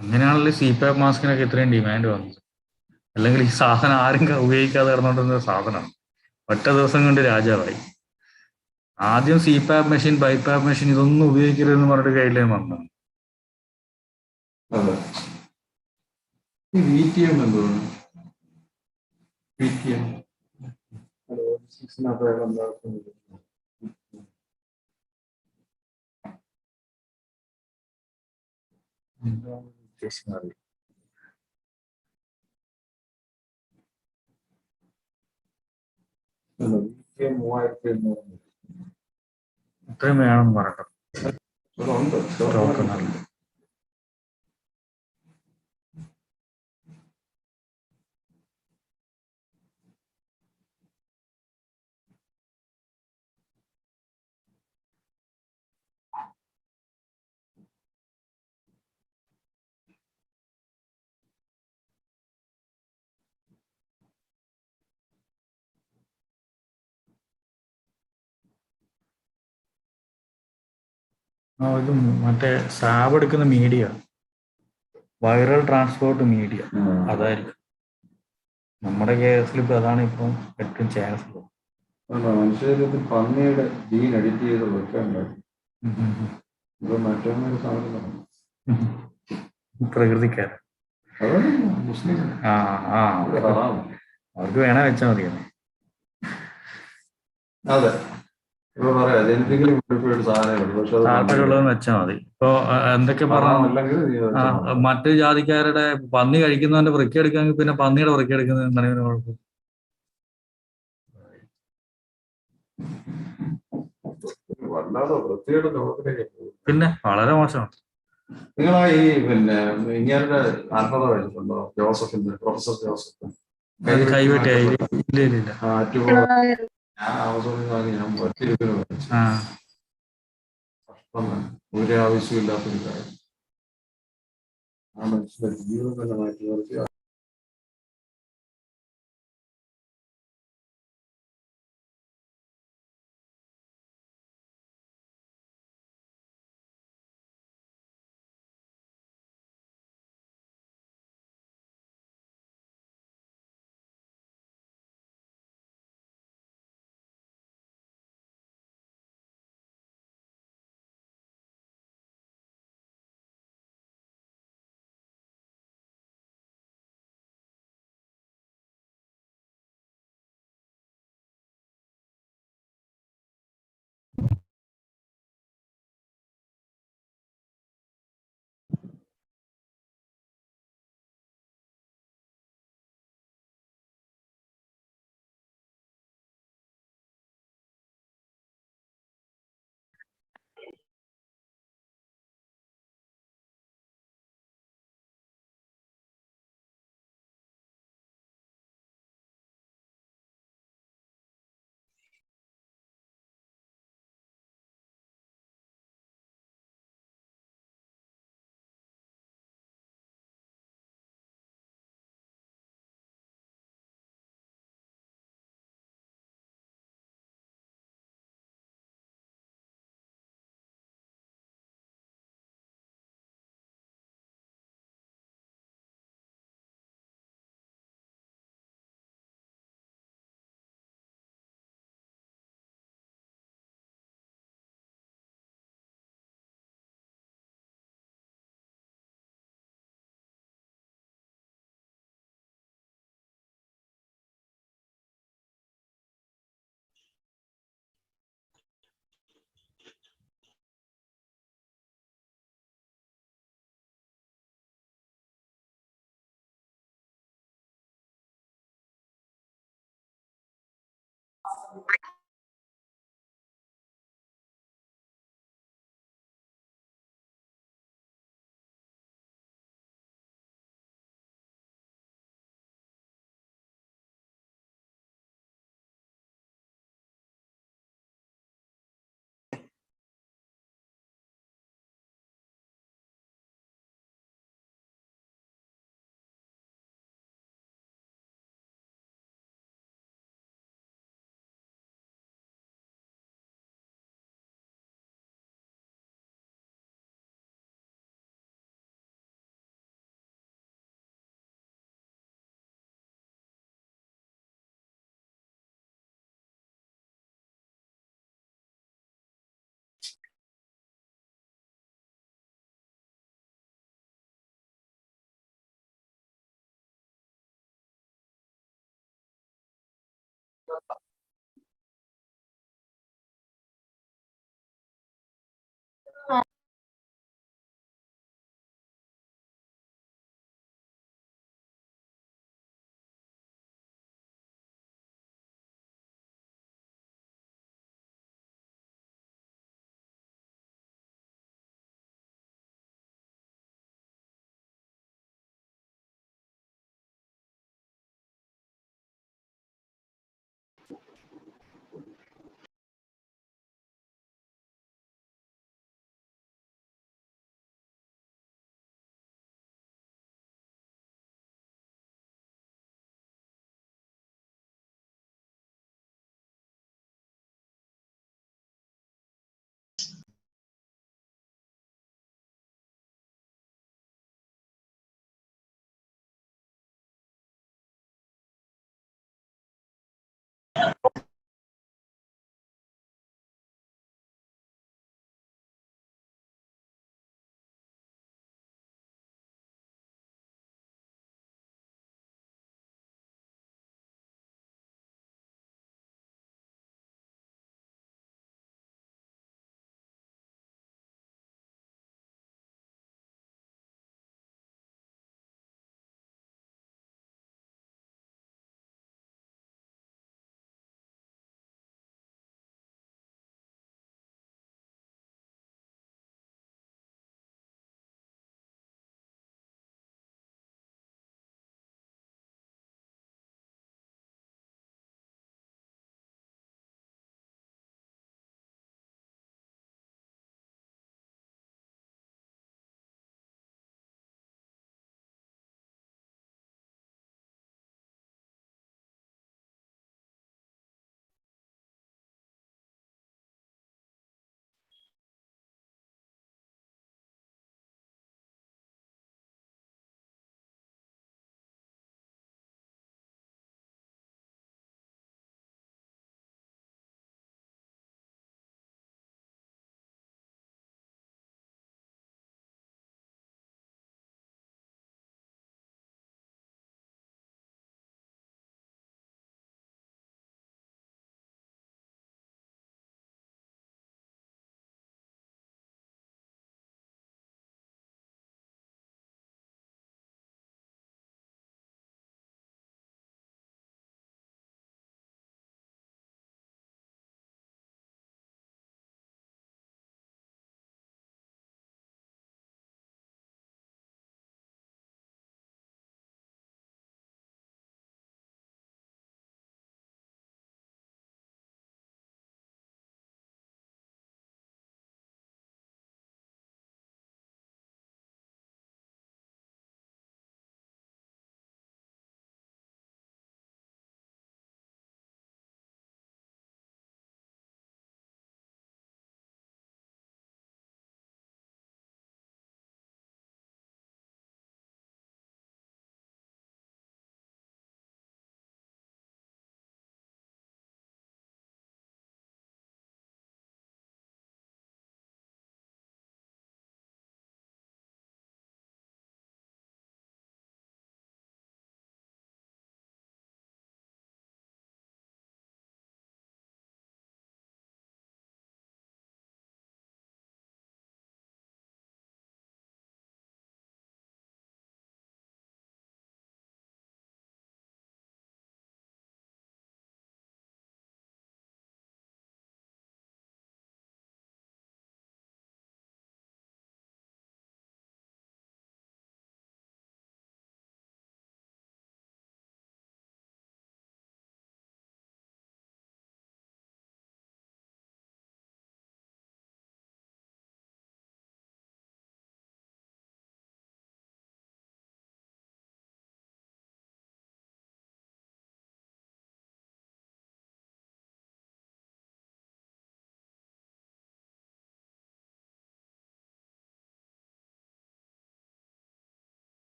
അങ്ങനെയാണല്ലോ CPAP മാസ്കിനൊക്കെ ഇത്രയും demand വന്നത്. അല്ലെങ്കിൽ ഈ സാധനം ആരും ഉപയോഗിക്കാതെ കിടന്നുകൊണ്ടിരുന്ന സാധനം ഒറ്റ ദിവസം കൊണ്ട് രാജാവായി. ആദ്യം CPAP മെഷീൻ, ബൈപാപ്പ് മെഷീൻ ഇതൊന്നും ഉപയോഗിക്കരുതെന്ന് പറഞ്ഞിട്ട് ഗൈഡ് വന്നു. അതെ. ഈ VTM എന്താണ്? VTM ഇത്രയും വേണമെന്ന് പറയട്ടെ. ഇത് മറ്റേ സാബ് എടുക്കുന്ന മീഡിയ, വൈറൽ ട്രാൻസ്പോർട്ട് മീഡിയ, അതായിരിക്കും. നമ്മുടെ കേസിൽ ഇപ്പൊ അതാണ് ഇപ്പം ഏറ്റവും ചാൻസ്. മനുഷ്യത്തിൽ പന്നിയുടെ ജീൻ എഡിറ്റ് ചെയ്ത് വെക്കാനുണ്ടായിരുന്നു. ഇപ്പൊ മറ്റൊന്നൊരു സാധനം പ്രകൃതിക്കാരൻ. അവർക്ക് വേണേ വെച്ചാൽ മതിയാണ്. അതെ, താല്പര്യമുള്ളവൻ വെച്ചാൽ മതി. ഇപ്പൊ എന്തൊക്കെ പറഞ്ഞു, മറ്റു ജാതിക്കാരുടെ പന്നി കഴിക്കുന്നവന്റെ വൃക്ക എടുക്കാമെങ്കിൽ പിന്നെ പന്നിയുടെ വൃക്ക എടുക്കുന്നത് എന്താണ് കുഴപ്പം? പിന്നെ വളരെ മോശമാണ്. നിങ്ങൾ ഈ ഇങ്ങനെ ആത്മകഥ വായിച്ചിട്ടുണ്ടോ? ജോസഫിന്റെ, പ്രൊഫസർ ജോസഫ് കൈവെട്ടിയായി? ഇല്ല. ഞാൻ ആമസോണിൽ വാങ്ങി, ഞാൻ ഒരു ആവശ്യമില്ലാത്തൊരു കാര്യം. ആ മനുഷ്യന്റെ ജീവിതം തന്നെ മാറ്റി നിർത്തി.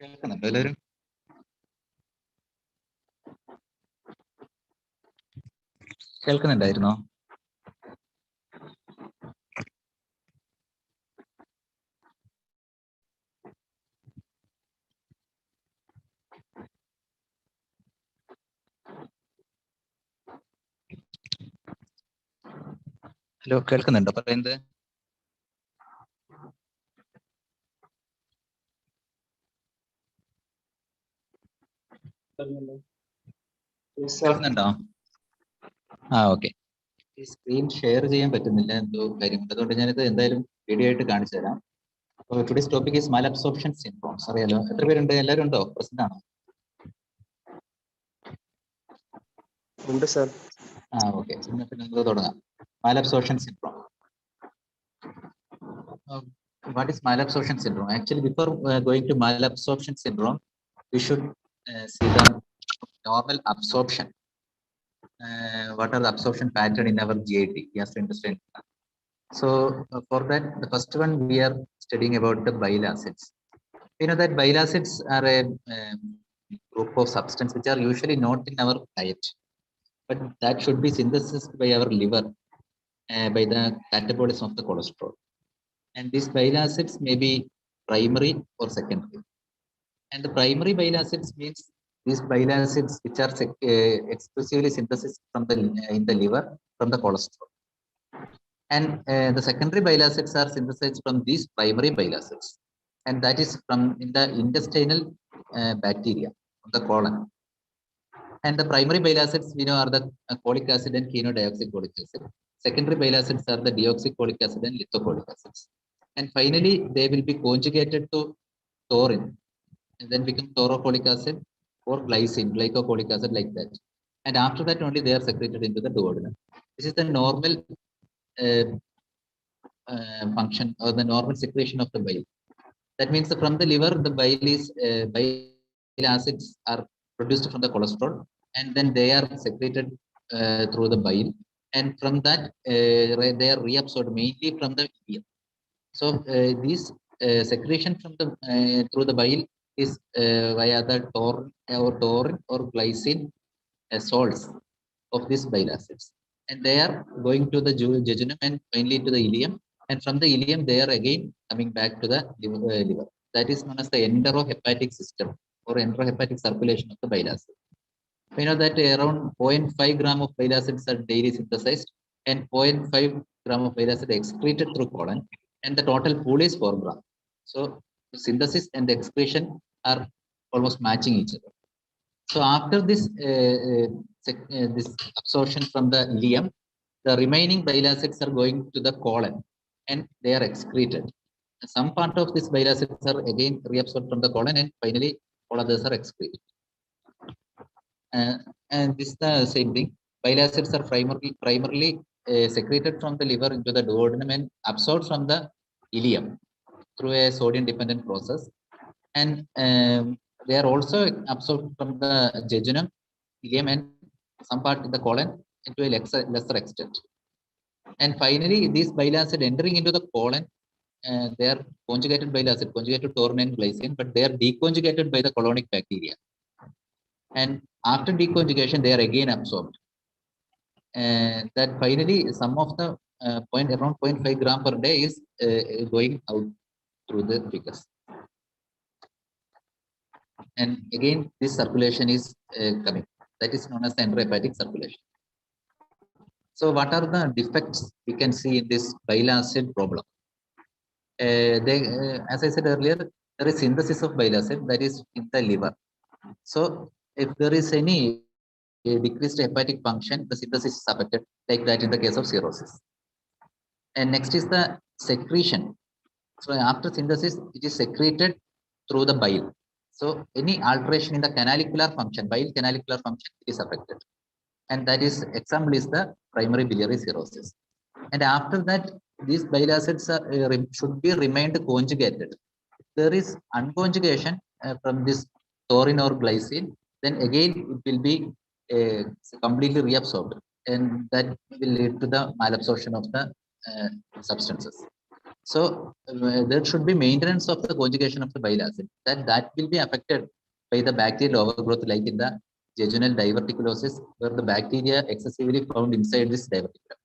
കേൾക്കുന്നുണ്ടോ എല്ലാവരും? കേൾക്കുന്നുണ്ടായിരുന്നോ? ഹലോ, കേൾക്കുന്നുണ്ടോ പറയുന്നത്? കേൾക്കുന്നുണ്ടോ? ഓക്കെ. ഈ സ്ക്രീൻ ഷെയർ ചെയ്യാൻ പറ്റുന്നില്ല, എന്തോ കാര്യം. അതുകൊണ്ട് ഞാനിത് എന്തായാലും വീഡിയോ ആയിട്ട് കാണിച്ചു തരാം. Today's topic is malabsorption syndromes. അറിയാലോ, എത്ര പേരുണ്ട്? എല്ലാവരും ഉണ്ടോ? പ്രസന്റ് ആണോ? ഉണ്ട് സർ. ഓക്കെ, പിന്നെ നമുക്ക് തുടങ്ങാം. മാലബ്സോർപ്ഷൻ syndrome. What is malabsorption syndrome? Actually, before going to malabsorption syndrome, we should see the normal absorption. What are the absorption pattern in our GIT, gastrointestinal tract? So for that, the first one we are studying about the bile acids. You know that bile acids are a group of substances which are usually not in our diet, but that should be synthesized by our liver by the catabolism of the cholesterol. And these bile acids may be primary or secondary. And the primary bile acids means these bile acids which are exclusively synthesized from the in the liver from the cholesterol. And the secondary bile acids are synthesized from these primary bile acids, and that is from in the intestinal bacteria from the colon. And the primary bile acids we know are the cholic acid and cholic acid. Secondary bile acids are the deoxycholic acid and lithocholic acids. And finally, they will be conjugated to taurine and then become taurocholic acid or glycine, glycocholic acid, like that. And after that only they are secreted into the duodenum. This is the normal function or the normal secretion of the bile. That means that from the liver, the bile acids are produced from the cholesterol, and then they are secreted through the bile. And from that, they are reabsorbed mainly from the ilium. So these secretion from the through the bile is via the taurine or glycine salts of these bile acids, and they are going to the jejunum and finally to the ilium, and from the ilium they are again coming back to the liver. That is known as the enterohepatic system or enterohepatic circulation of the bile acid. We know that around 0.5 gram of bile acids are daily synthesized, and 0.5 gram of bile acid excreted through colon, and the total pool is 4 gram. So the synthesis and the excretion are almost matching each other. So after this this absorption from the ilium, the remaining bile acids are going to the colon and they are excreted. Some part of this bile acids are again reabsorbed from the colon, and finally all others are excreted. And this is the same thing. Bile acids are primarily secreted from the liver into the duodenum and absorbed from the ilium through a sodium dependent process. And they are also absorbed from the jejunum, ilium, and some part in the colon into a lesser extent. And finally, these bile acid entering into the colon, they are conjugated bile acid, conjugated to taurine and glycine, but they are deconjugated by the colonic bacteria. And after deconjugation, they are again absorbed. And that finally, some of the around 0.5 gram per day is going out through the fecus. And again, this circulation is coming. That is known as the enterohepatic circulation. So what are the defects we can see in this bile acid problem? As I said earlier, there is synthesis of bile acid that is in the liver. So if there is any decreased hepatic function, the synthesis is affected, like that in the case of cirrhosis. And next is the secretion. So after synthesis, it is secreted through the bile. So any alteration in the canalicular function, bile canalicular function, is affected. And that is, example is the primary biliary cirrhosis. And after that, these bile acids should be remained conjugated. If there is unconjugation from this taurine or glycine, then again it will be completely reabsorbed, and that will lead to the malabsorption of the substances. So there should be maintenance of the conjugation of the bile acid. That will be affected by the bacterial overgrowth, like in the jejunal diverticulosis, where the bacteria excessively found inside this diverticulum.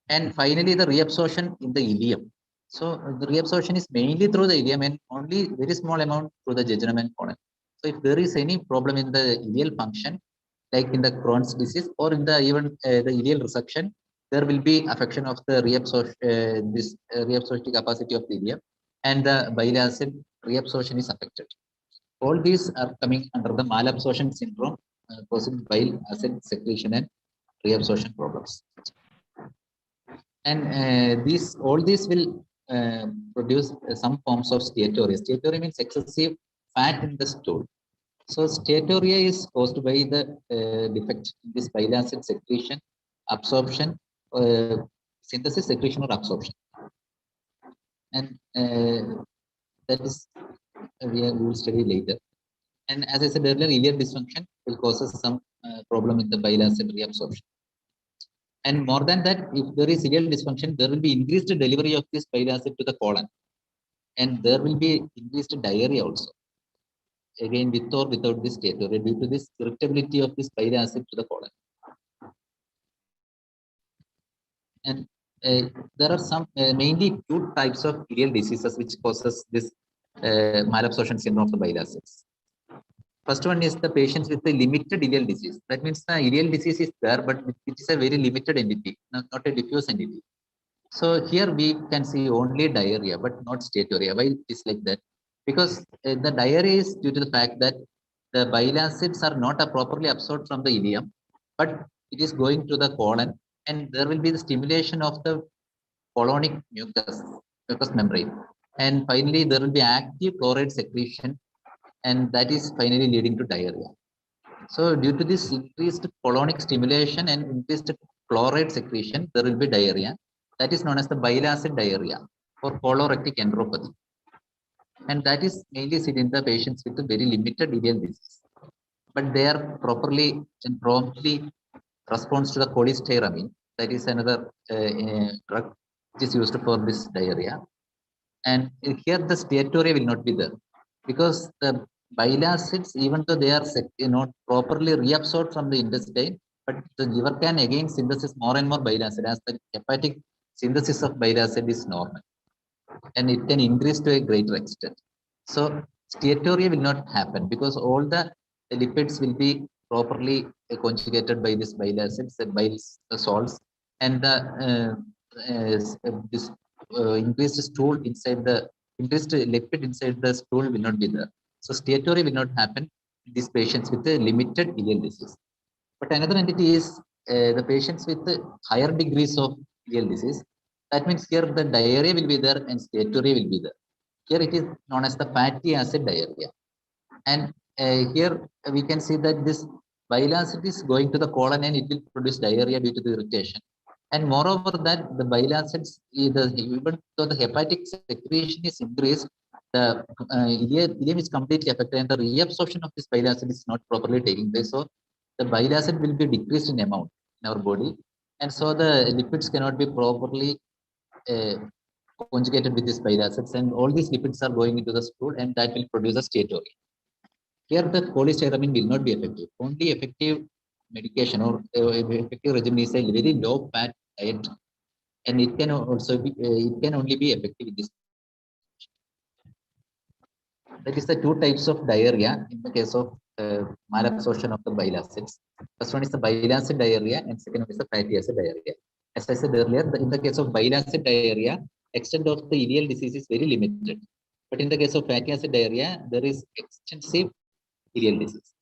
And finally, the reabsorption in the ileum. So the reabsorption is mainly through the ileum and only very small amount through the jejunum and colon. So if there is any problem in the ileal function, like in the Crohn's disease or in the even the ileal resection, there will be affection of the reabsorptive capacity of the ileum, and the bile acid reabsorption is affected. All these are coming under the malabsorption syndrome, causing bile acid secretion and reabsorption problems. And all these will produce some forms of steatorrhea. Steatorrhea means excessive fat in the stool. So steatorrhea is caused by the defect in this bile acid secretion, absorption, synthesis, secretion, or absorption. And that is we will study later. And as I said earlier, ileal dysfunction will cause some problem in the bile acid reabsorption. And more than that, if there is ileal dysfunction, there will be increased delivery of this bile acid to the colon, and there will be increased diarrhea also. Again, with or without this steatorrhea, due to this irritability of this bile acid to the colon. And there are some mainly two types of ileal diseases which causes this malabsorption syndrome of the bile acids. First one is the patients with the limited ileal disease. That means the ileal disease is there, but it is a very limited entity, not a diffuse entity. So here we can see only diarrhea, but not steatorrhea. Why it is like that? Because the diarrhea is due to the fact that the bile acids are not properly absorbed from the ileum, but it is going to the colon, and there will be the stimulation of the colonic mucus membrane. And finally, there will be active chloride secretion, and that is finally leading to diarrhea. So due to this increased colonic stimulation and increased chloride secretion, there will be diarrhea. That is known as the bile acid diarrhea or colorectal enteropathy. And that is mainly seen in the patients with a very limited ileal disease. But they are properly and promptly response to the cholestyramine. That is another drug which is used for this diarrhea. And here the steatorrhea will not be there, because the bile acids, even though they are not properly reabsorbed from the intestine, but the liver can again synthesis more and more bile acid, as the hepatic synthesis of bile acid is normal, and it can increase to a greater extent. So steatorrhea will not happen because all the lipids will be properly conjugated by this bile acids and bile salts, and the this increased stool inside the increased lipid inside the stool will not be there. So steatorrhea will not happen in these patients with a limited ileal disease. But another entity is the patients with higher degrees of ileal disease. That means here the diarrhea will be there and steatorrhea will be there. Here it is known as the fatty acid diarrhea. And here we can see that this bile acid is going to the colon and it will produce diarrhea due to the irritation. And moreover that the bile acids, even though the hepatic secretion is increased, the ileum is completely affected and the reabsorption of this bile acid is not properly taking place. So the bile acid will be decreased in amount in our body. And so the lipids cannot be properly conjugated with these bile acids, and all these lipids are going into the stool, and that will produce a steatorrhea. Here the cholestyramine will not be effective. Only effective medication or effective regimen is a very low fat diet, and it can also be it can only be effective in this. That is the two types of diarrhea in the case of malabsorption of the bile acids. First one is the bile acid diarrhea, and second one is the fatty acid diarrhea. As I said earlier, in the case of bile acid diarrhea, extent of the ileal disease is very limited. But in the case of fatty acid diarrhea, there is extensive ileal disease.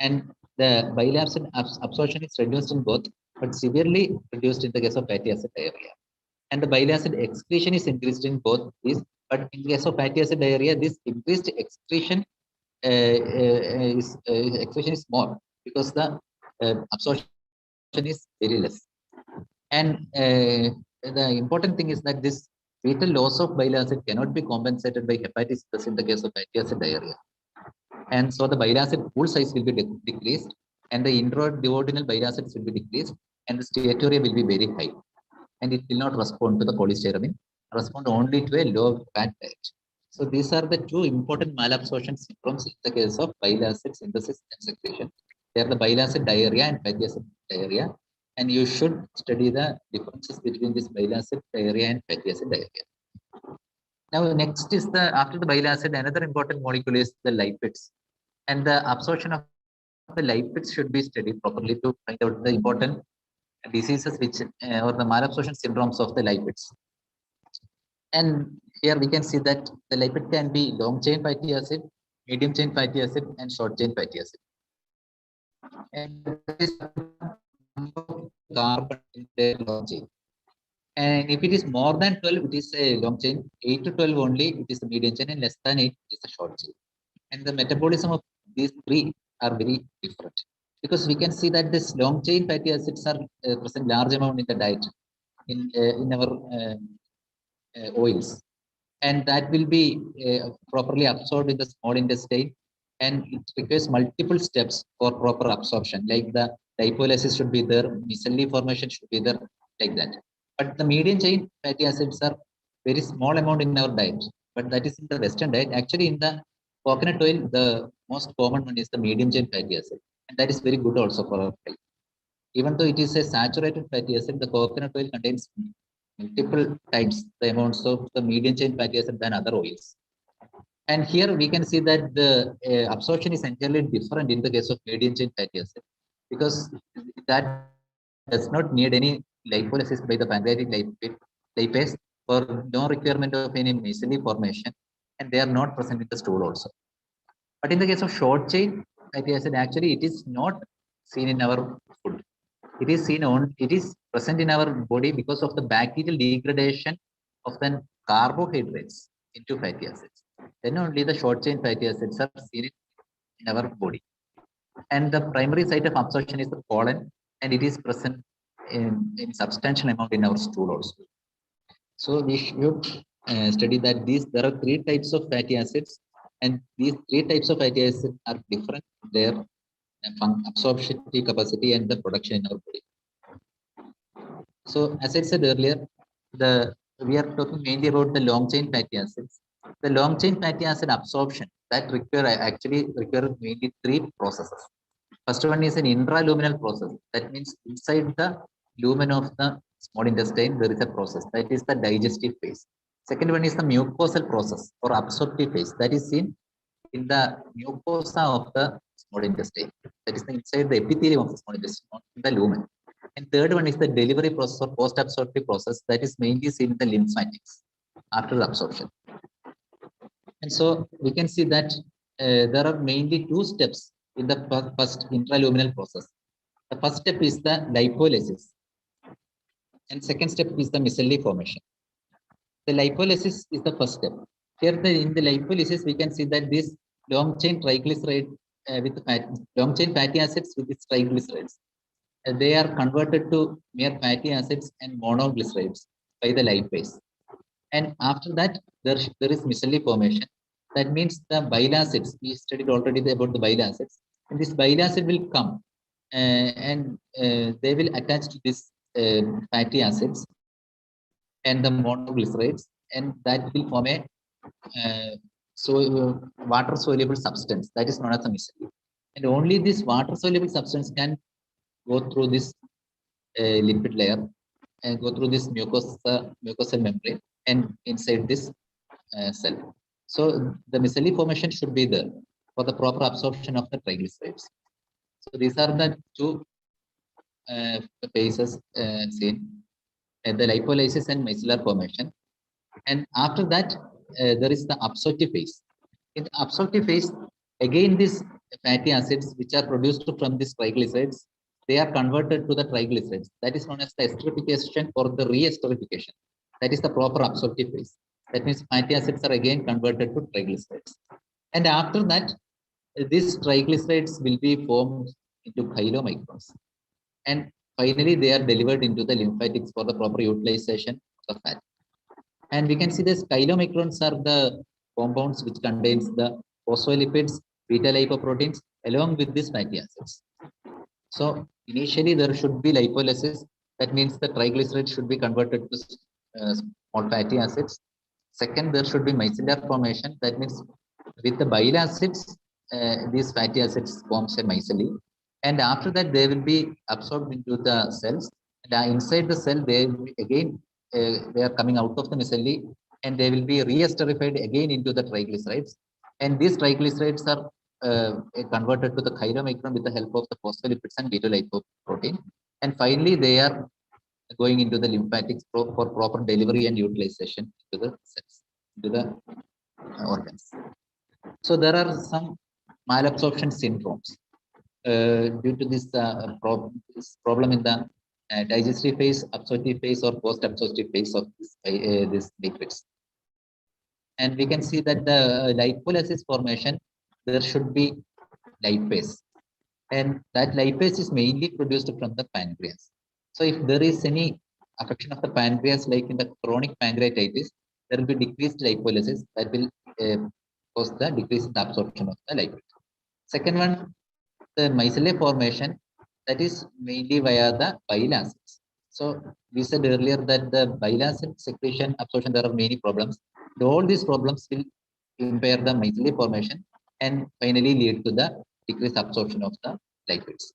And the bile acid absorption is reduced in both, but severely reduced in the case of fatty acid diarrhea. And the bile acid excretion is increased in both these, but in the case of fatty acid diarrhea, this increased excretion is more because the absorption is very less. And the important thing is that this fetal loss of bile acid cannot be compensated by hepatitis in the case of fatty acid diarrhea. And so the bile acid pool size will be decreased, and the intraduodenal bile acids will be decreased, and the steatorrhea will be very high, and it will not respond to the cholestyramine. respond only to a low fat diet. So these are the two important malabsorption syndromes in the case of bile acid synthesis and secretion. They are the bile acid diarrhea and fatty acid diarrhea. And you should study the differences between this bile acid diarrhea and fatty acid diarrhea. Now, next is after the bile acid, another important molecule is the lipids. And the absorption of the lipids should be studied properly to find out the important diseases which or the malabsorption syndromes of the lipids. And here we can see that the lipid can be long chain fatty acid, medium chain fatty acid, and short chain fatty acid. And this carbon in their long chain. And if it is more than 12, it is a long chain. 8 to 12 only, it is a medium chain, and less than 8, it is a short chain. And the metabolism of these three are very different. Because we can see that this long chain fatty acids are present large amount in the diet, in our oils. And that will be properly absorbed in the small intestine, and it requires multiple steps for proper absorption, like the lipolysis should be there, miscellany formation should be there, like that. But the medium chain fatty acids are very small amount in our diet, but that is in the Western diet. Actually, in the coconut oil, the most common one is the medium chain fatty acid, and that is very good also for our health. Even though it is a saturated fatty acid, the coconut oil contains multiple times the amounts of the medium chain fatty acid than other oils. And here we can see that the absorption is entirely different in the case of medium chain fatty acid, because that does not need any lipolysis by the pancreatic lipase for no requirement of any miscellany formation, and they are not present in the stool also. But in the case of short chain fatty acid, actually it is not seen in our food. It is present in our body because of the bacterial degradation of the carbohydrates into fatty acids. Then only the short chain fatty acids are seen in our body. And the primary site of absorption is the colon, and it is present in substantial amount in our stool also. So we should study that there are three types of fatty acids, and these three types of fatty acids are different in their absorption capacity and the production in our body. So as I said earlier, we are talking mainly about the long chain fatty acids. The long chain fatty acid absorption that actually require mainly three processes. First one is an intraluminal process. That means inside the lumen of the small intestine, there is a process. That is the digestive phase. Second one is the mucosal process or absorptive phase. That is seen in the mucosa of the small intestine. That is inside the epithelium of the small intestine, not in the lumen. And third one is the delivery process or post-absorptive process. That is mainly seen in the lymphatics after the absorption. And so we can see that there are mainly two steps in the first intraluminal process. The first step is the lipolysis, and second step is the miscellany formation. The lipolysis is the first step. Here, in the lipolysis, we can see that this long chain triglyceride long chain fatty acids with its triglycerides, they are converted to mere fatty acids and monoglycerides by the lipase. And after that, there is miscellany formation. That means the bile acids, we studied already about the bile acids, and this bile acid will come and they will attach to this fatty acids and the monoglycerides, and that will form a water soluble substance that is known as a miscellany. And only this water soluble substance can go through this lipid layer and go through this mucosal membrane and inside this cell. So the miscellany formation should be there for the proper absorption of the triglycerides. So these are the two phases seen, the lipolysis and micellar formation. And after that, there is the absorptive phase. In the absorptive phase, again these fatty acids which are produced from these triglycerides, they are converted to the triglycerides. That is known as the esterification or the re-esterification. That is the proper absorptive phase. That means fatty acids are again converted to triglycerides. And after that, these triglycerides will be formed into chylomicrons. And finally, they are delivered into the lymphatics for the proper utilization of fat. And we can see this chylomicrons are the compounds which contains the phospholipids, beta lipoproteins, along with these fatty acids. So initially there should be lipolysis. That means the triglycerides should be converted to small fatty acids. Second, there should be micellar formation. That means with the bile acids, these fatty acids forms a micelle, and after that they will be absorbed into the cells. And inside the cell, they will be again they are coming out of the micelle, and they will be reesterified again into the triglycerides. And these triglycerides are converted to the chylomicron with the help of the phospholipids and beta-lipoprotein. And finally, they are going into the lymphatics for proper delivery and utilization to the cells, to the organs. So there are some malabsorption syndromes due to this problem in the digestive phase, absorptive phase, or post-absorptive phase of these liquids. And we can see that the lipolysis formation, there should be lipase, and that lipase is mainly produced from the pancreas. So if there is any affection of the pancreas, like in the chronic pancreatitis, there will be decreased lipolysis that will cause the decrease in the absorption of the lipid. Second one, the micellar formation, that is mainly via the bile acids. So we said earlier that the bile acid secretion absorption, there are many problems. All these problems will impair the micellar formation and finally lead to the decreased absorption of the lipids.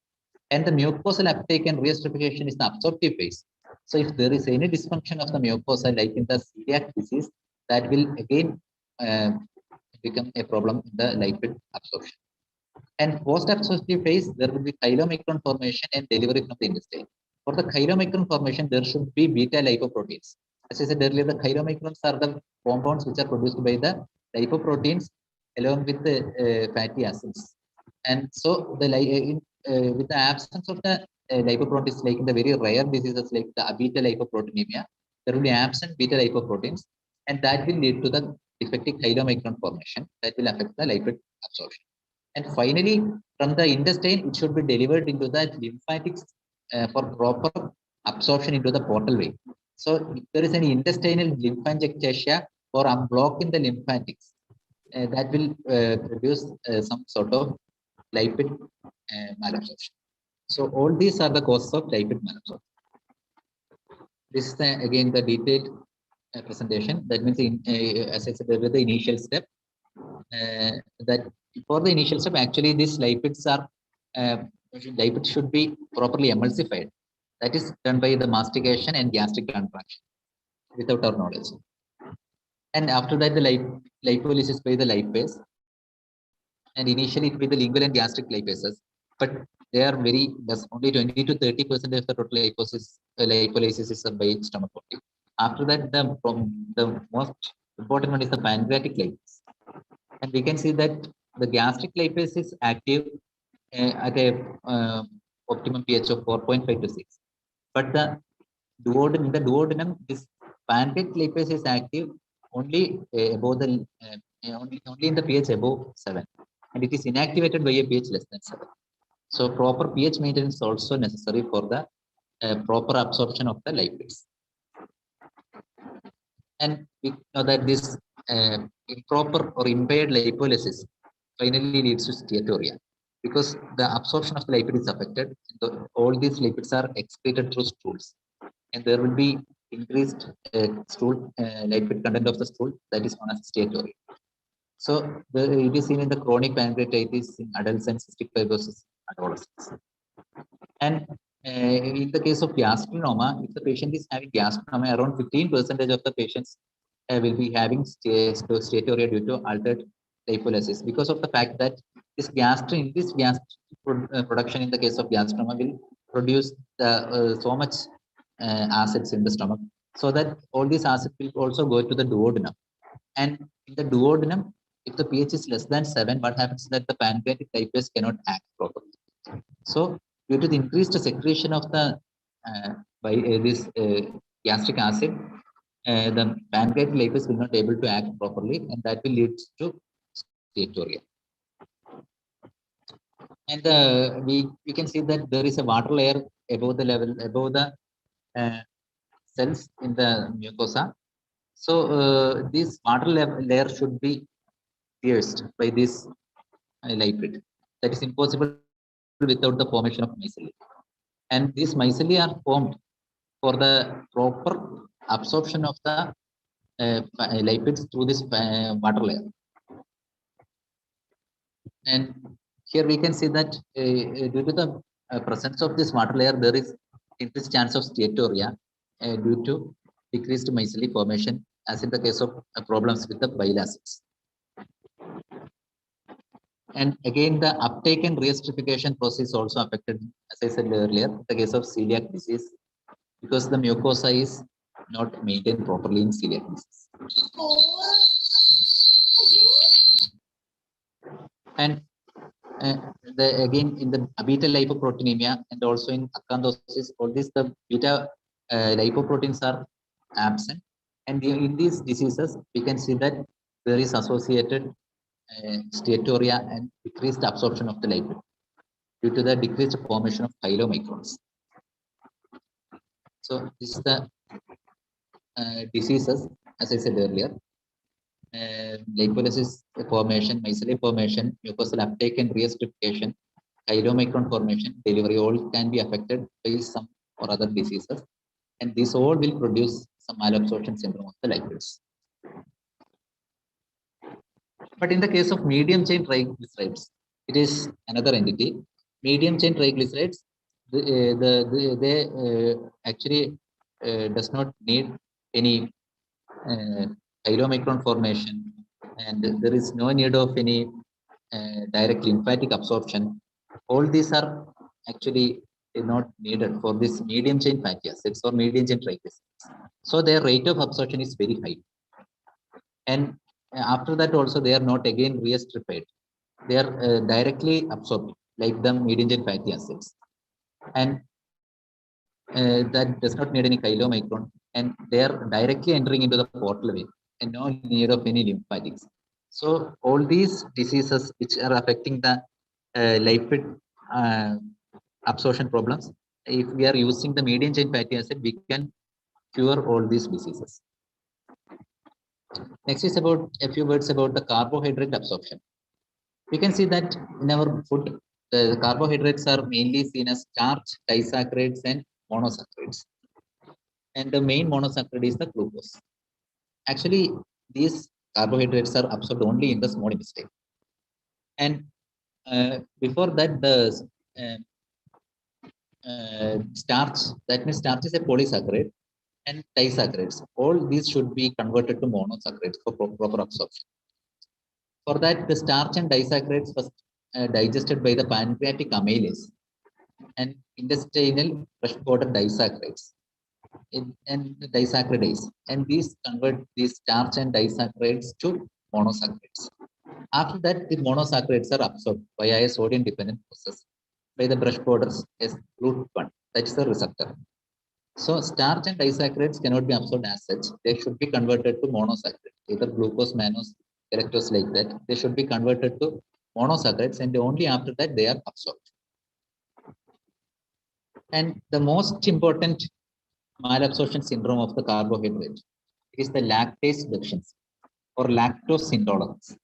And the mucosal uptake and reesterification is the absorptive phase. So if there is any dysfunction of the mucosa, like in the celiac disease, that will again become a problem in the lipid absorption. And post-absorptive phase, there will be chylomicron formation and delivery from the intestine. For the chylomicron formation, there should be beta lipoproteins. As I said earlier, the chylomicrons are the compounds which are produced by the lipoproteins along with the fatty acids. And so, with the absence of the lipoproteins, like in the very rare diseases like the beta lipoproteinemia, there will be absent beta lipoproteins, and that will lead to the defective chylomicron formation that will affect the lipid absorption. And finally, from the intestine, it should be delivered into the lymphatics for proper absorption into the portal vein. So if there is any intestinal lymphangiectasia or a block in the lymphatics, that will produce some sort of lipid malabsorption. So all these are the causes of lipid malabsorption. This is again the detailed presentation. That means, as I said, with the initial step, that for the initial step, actually these lipids are lipids should be properly emulsified. That is done by the mastication and gastric contraction without our knowledge. And after that, the lipolysis by the lipase, and initially it will be the lingual and gastric lipases, but they are very less, only 20 to 30% of the total lipolysis is by stomach only. After that, the most important one is the pancreatic lipase. And we can see that the gastric lipase is active at a optimum pH of 4.5 to 6. But the duodenum, this pancreatic lipase is active only above the only in the pH above 7, and it is inactivated by a pH less than 7. So proper pH maintenance is also necessary for the proper absorption of the lipids. And we know that this improper or impaired lipolysis finally leads to steatorrhea, because the absorption of the lipid is affected. All these lipids are excreted through stools, and there will be increased stool lipid content of the stool, that is known as steatorrhea. So it is seen in the chronic pancreatitis in adults and cystic fibrosis in adolescents. And in the case of gastrinoma, if the patient is having gastrinoma, around 15% of the patients will be having steatorrhea due to altered lipolysis, because of the fact that this gastric production in the case of gastrinoma will produce so much acids in the stomach, so that all these acids will also go to the duodenum. And in the duodenum, if the pH is less than 7, what happens is that the pancreatic lipase cannot act properly. So due to the increased secretion of the this gastric acid, the pancreatic lipase will not be able to act properly, and that will lead to steatorrhea. And we can see that there is a water layer above the cells in the mucosa. So this water layer should be pierced by this lipid. That is impossible without the formation of micelle. And these micelle are formed for the proper absorption of the lipids through this water layer. And here we can see that due to the presence of this water layer, there is increased chance of steatorrhea due to decreased mycelium formation, as in the case of problems with the bile acids. And again, the uptake and reacidification process also affected, as I said earlier, the case of celiac disease, because the mucosa is not maintained properly in celiac disease. And again, in the beta lipoproteinemia and also in acanthosis, all these the beta lipoproteins are absent. And in these diseases, we can see that there is associated steatorrhea and decreased absorption of the lipid due to the decreased formation of chylomicrons. So this is the diseases, as I said earlier. Lipolysis formation, mycelium formation, mucosal uptake and reacidification, chylomicron formation, delivery, all can be affected by some or other diseases, and this all will produce some malabsorption syndrome of the lipids. But in the case of medium chain triglycerides, it is another entity. Medium chain triglycerides, they actually does not need any chylomicron formation, and there is no need of any direct lymphatic absorption. All these are actually not needed for this medium chain fatty acids or medium chain triglycerides. So their rate of absorption is very high. And after that also they are not again reacidified. They are directly absorbed like the medium chain fatty acids. And that does not need any chylomicron, and they are directly entering into the portal vein and no need of any lymphatics. So all these diseases which are affecting the lipid absorption problems, if we are using the medium chain fatty acid, we can cure all these diseases. Next is about a few words about the carbohydrate absorption. We can see that in our food, the carbohydrates are mainly seen as starch, disaccharides, and monosaccharides. And the main monosaccharide is the glucose. Actually, these carbohydrates are absorbed only in the small intestine. And before that, the starch, that means starch is a polysaccharide, and disaccharides, all these should be converted to monosaccharides for proper absorption. For that, the starch and disaccharides first digested by the pancreatic amylase and intestinal fresh water disaccharides and disaccharidase, and these convert these starch and disaccharides to monosaccharides. After that, the monosaccharides are absorbed via a sodium dependent process by the brush borders as GLUT1, that is the receptor. So starch and disaccharides cannot be absorbed as such. They should be converted to monosaccharides, either glucose, mannose, galactose, like that. They should be converted to monosaccharides, and only after that they are absorbed. And the most important malabsorption syndrome of the carbohydrate is the lactase deficiency or lactose intolerance.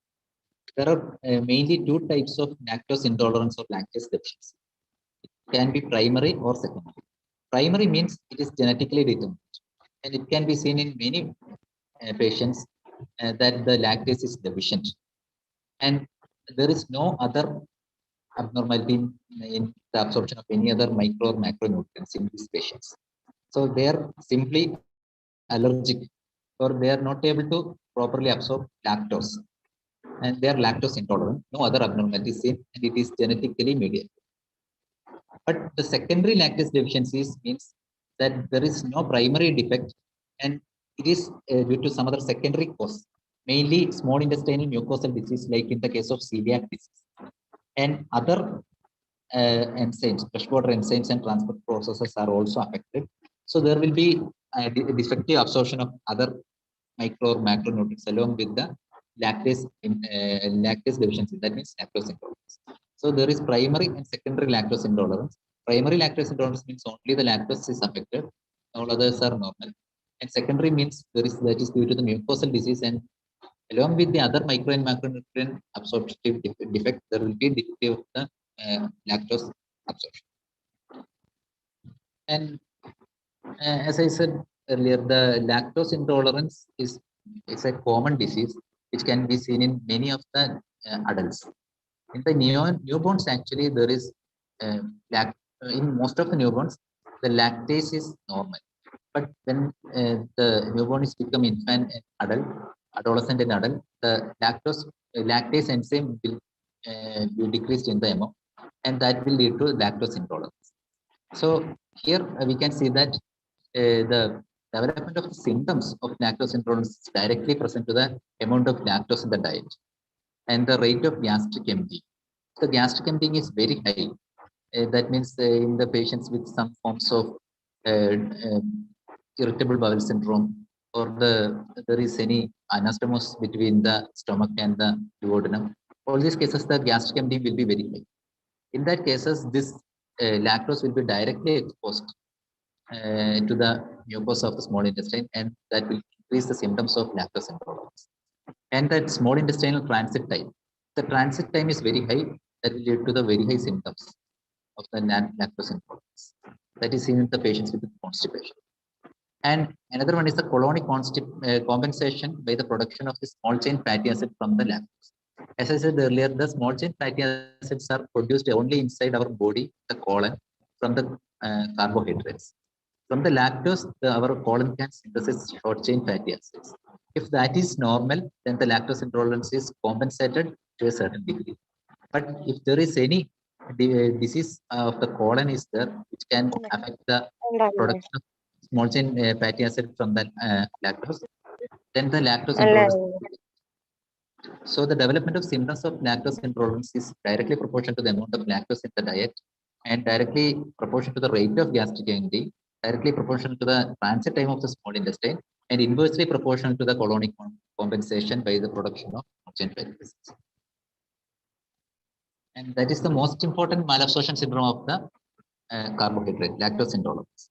There are mainly two types of lactose intolerance or lactase deficiency. It can be primary or secondary. Primary means it is genetically determined, and it can be seen in many patients that the lactase is deficient, and there is no other abnormality in the absorption of any other micro or macronutrients in these patients. So they are simply allergic, or they are not able to properly absorb lactose, and they are lactose intolerant. No other abnormalities seen, and it is genetically mediated. But the secondary lactase deficiencies means that there is no primary defect, and it is due to some other secondary cause, mainly small intestinal mucosal disease, like in the case of celiac disease, and other enzymes, freshwater enzymes and transport processes are also affected. So there will be a defective absorption of other micro or macronutrients along with the lactase deficiency. That means lactose intolerance. So there is primary and secondary lactose intolerance. Primary lactose intolerance means only the lactose is affected, all others are normal. And secondary means that is due to the mucosal disease, and along with the other micro and macronutrient absorptive defect, there will be defective of the lactose absorption. And as I said earlier, the lactose intolerance is a common disease which can be seen in many of the adults. In the newborns, actually, there is in most of the newborns, the lactase is normal. But when the newborn is become infant and adolescent and adult, the lactase enzyme will be decreased in the amount, and that will lead to lactose intolerance. So here we can see that the development of the symptoms of lactose intolerance is directly present to the amount of lactose in the diet and the rate of gastric emptying. The gastric emptying is very high. That means in the patients with some forms of irritable bowel syndrome, or there is any anastomos between the stomach and the duodenum. All these cases, the gastric emptying will be very high. In that cases, this lactose will be directly exposed to the mucosa of the small intestine, and that will increase the symptoms of lactose intolerance. And that small intestinal transit time, the transit time is very high. That will lead to the very high symptoms of the lactose intolerance. That is seen in the patients with constipation. And another one is the colonic compensation by the production of the small chain fatty acid from the lactose. As I said earlier, the small chain fatty acids are produced only inside our body, the colon, from the carbohydrates. From the lactose, our colon can synthesize short chain fatty acids. If that is normal, then the lactose intolerance is compensated to a certain degree. But if there is any disease of the colon is there, which can affect the production of small chain fatty acid from the lactose, then the lactose intolerance. So the development of symptoms of lactose intolerance is directly proportional to the amount of lactose in the diet, and directly proportional to the rate of gastric emptying, directly proportional to the transit time of the small intestine, and inversely proportional to the colonic compensation by the production of small chain fatty acids. And that is the most important malabsorption syndrome of the carbohydrate, lactose intolerance.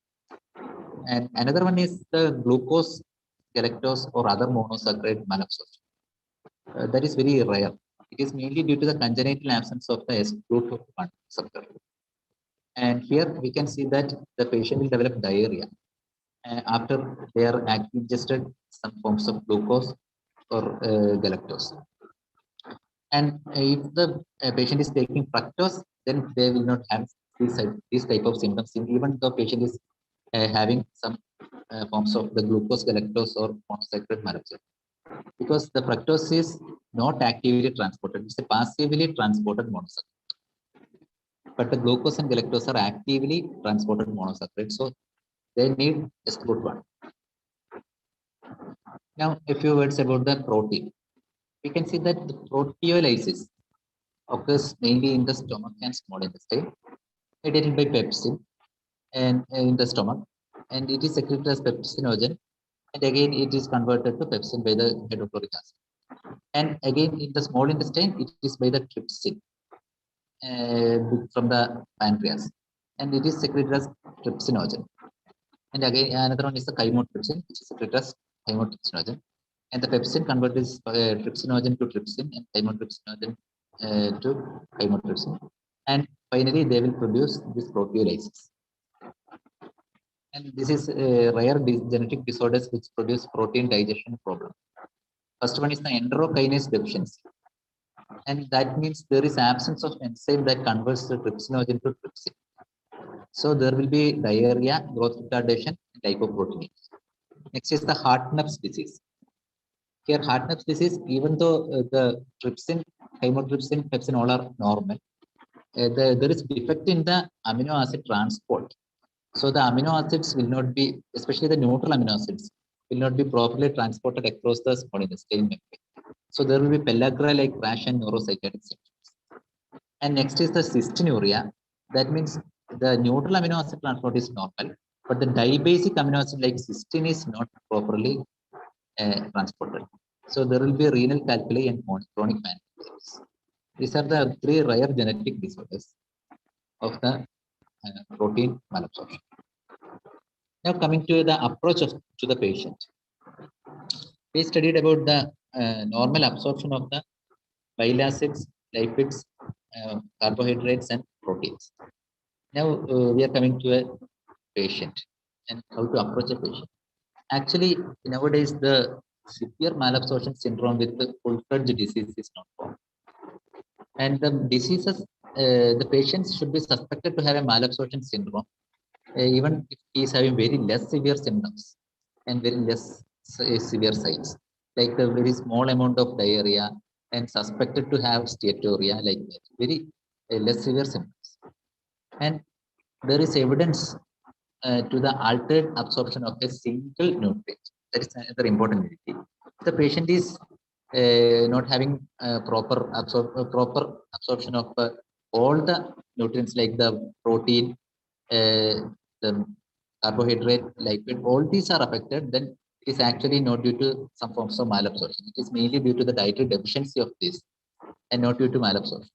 And another one is the glucose, galactose, or other monosaccharide malabsorption. That is very rare. It is mainly due to the congenital absence of the S group of 1 receptor. And here we can see that the patient will develop diarrhea after they are ingested some forms of glucose or galactose. And if the patient is taking fructose, then they will not have these type of symptoms, even though patient is having some forms of the glucose, galactose, or monosaccharide malabsorption. Because the fructose is not actively transported, it's a passively transported monosaccharide. But the glucose and galactose are actively transported monosaccharide, so they need SGLUT1. Now, a few words about the protein. We can see that the proteolysis occurs mainly in the stomach and small intestine, mediated by pepsin and in the stomach, and it is secreted as pepsinogen, and again it is converted to pepsin by the hydrochloric acid. And again in the small intestine, it is by the trypsin from the pancreas, and it is secreted as trypsinogen. And again another one is the chymotrypsin, which is secreted as chymotrypsinogen. And the pepsin converts trypsinogen to trypsin and chymotrypsinogen to chymotrypsin. And finally, they will produce this proteolysis. And this is rare genetic disorders which produce protein digestion problem. First one is the androkinase deficiency. And that means there is absence of enzyme that converts the trypsinogen to trypsin. So there will be diarrhea, growth retardation, and lipoproteinemia. Next is the Hartnupp's disease. Here, Hartnupp's disease, even though the trypsin, chymotrypsin, pepsin all are normal, there is defect in the amino acid transport. So the amino acids will not be, especially the neutral amino acids, will not be properly transported across the small intestine membrane. So there will be pellagra-like rash and neuropsychiatric symptoms. And next is the cystinuria. That means the neutral amino acid transport is normal, but the dibasic amino acid like cysteine is not properly transported. So there will be renal calculi and chronic pancreatitis. These are the 3 rare genetic disorders of the protein malabsorption. Now coming to the approach to the patient. We studied about the normal absorption of the bile acids, lipids, carbohydrates, and proteins. Now we are coming to a patient and how to approach a patient. Actually, nowadays the severe malabsorption syndrome with the full-fledged disease is not common. And the diseases, the patients should be suspected to have a malabsorption syndrome, even if he is having very less severe symptoms and very less severe signs, like a very small amount of diarrhea and suspected to have steatorrhea, like that, very less severe symptoms. And there is evidence to the altered absorption of a single nutrient. That is another important thing. The patient is not having proper absorption of all the nutrients like the protein, the carbohydrate, lipid, all these are affected, then it is actually not due to some forms of malabsorption. It is mainly due to the dietary deficiency of this and not due to malabsorption.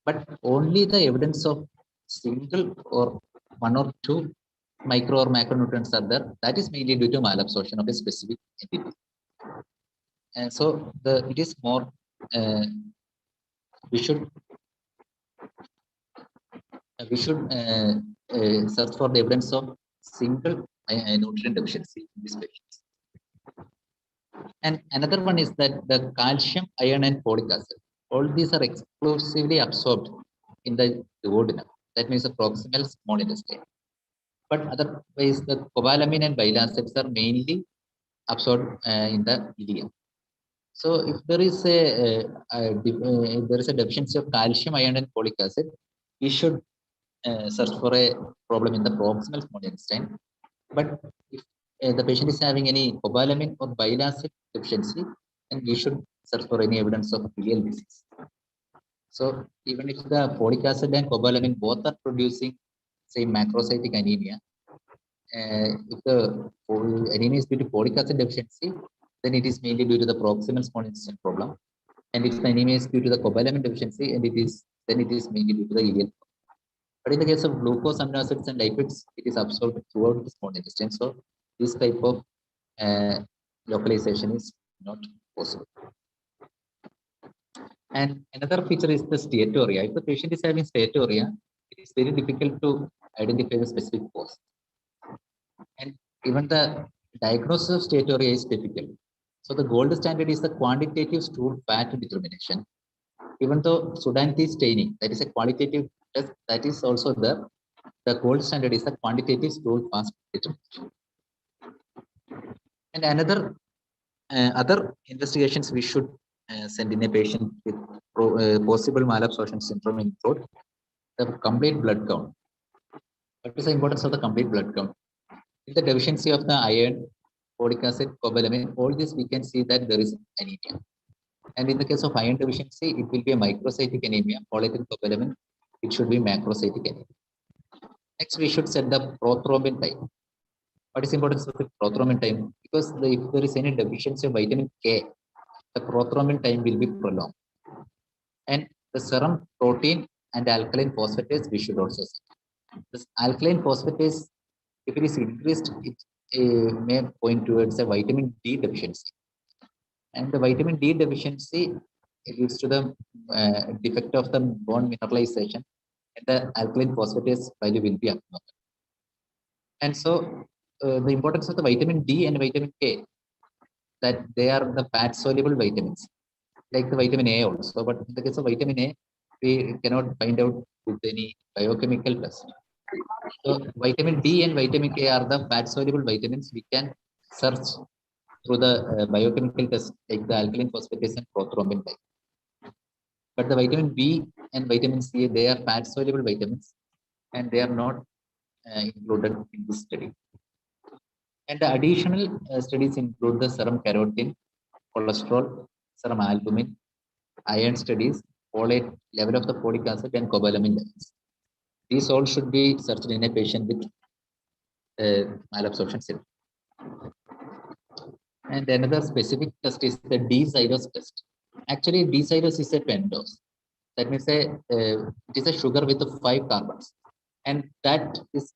But only the evidence of single or one or two micro or macronutrients are there. That is mainly due to malabsorption of a specific entity. And so it is more, we should search for the evidence of single nutrient deficiency in these patients. And another one is that the calcium, iron, and folic acid, all these are exclusively absorbed in the duodenum. That means the proximal small intestine. But otherwise, the cobalamin and bile acids are mainly absorbed in the ileum. So if there is a deficiency of calcium, iron, and folic acid, we should search for a problem in the proximal small intestine. But if the patient is having any cobalamin or bile acid deficiency, then we should search for any evidence of biliary disease. So even if the folic acid and cobalamin both are producing, say, macrocytic anemia, if the anemia is due to folic acid deficiency, then it is mainly due to the proximal small intestine problem. And if the anemia is due to the cobalamin deficiency, and then it is mainly due to the ileal. But in the case of glucose, amino acids, and lipids, it is absorbed throughout the small intestine. So this type of localization is not possible. And another feature is the steatorrhea. If the patient is having steatorrhea, it is very difficult to identify the specific cause. And even the diagnosis of steatorrhea is difficult. So the gold standard is the quantitative stool fat determination. Even though Sudanti staining, that is a qualitative test, that is also there. The gold standard is the quantitative stool fat determination. And another other investigations we should send in a patient with possible malabsorption syndrome include the complete blood count. What is the importance of the complete blood count? In the deficiency of the iron, folic acid, cobalamin, all this we can see that there is anemia. And in the case of iron deficiency, it will be a microcytic anemia. Folate and cobalamin, it should be macrocytic anemia. Next, we should set the prothrombin time. What is the importance of the prothrombin time? Because if there is any deficiency of vitamin K, the prothrombin time will be prolonged. And the serum protein and alkaline phosphatase, we should also set. This alkaline phosphatase, if it is increased, it may point towards a vitamin D deficiency. And the vitamin D deficiency leads to the defect of the bone mineralization, and the alkaline phosphatase value will be abnormal. And so the importance of the vitamin D and vitamin K, that they are the fat soluble vitamins, like the vitamin A also. But in the case of vitamin A, we cannot find out with any biochemical test. So vitamin D and vitamin K are the fat soluble vitamins. We can search through the biochemical test like the alkaline phosphatase and prothrombin type. But the vitamin B and vitamin C, they are fat soluble vitamins, and they are not included in this study. And the additional studies include the serum carotene, cholesterol, serum albumin, iron studies, folate, level of the folic acid, and cobalamin levels. These all should be searched in a patient with malabsorption syndrome. And another specific test is the D-xylose test. Actually, D-xylose is a pentose. That means it is a sugar with 5 carbons. And that is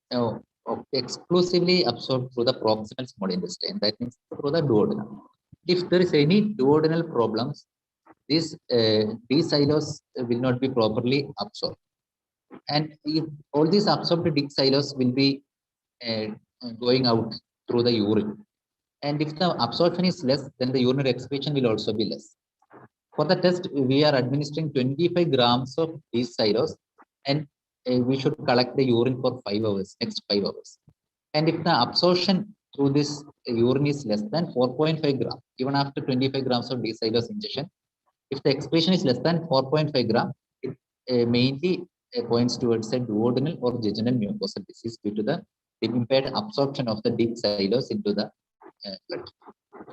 exclusively absorbed through the proximal small intestine. That means through the duodenum. If there is any duodenal problems, this D-xylose will not be properly absorbed. And if all these absorbed D-xylose will be going out through the urine. And if the absorption is less, then the urinary excretion will also be less. For the test, we are administering 25 grams of these silos, and we should collect the urine for 5 hours, next 5 hours. And if the absorption through this urine is less than 4.5 grams, even after 25 grams of these silos injection, if the excretion is less than 4.5 gram, it mainly points towards a duodenal or jejunal mucosal disease due to the impaired absorption of the deep silos into the blood.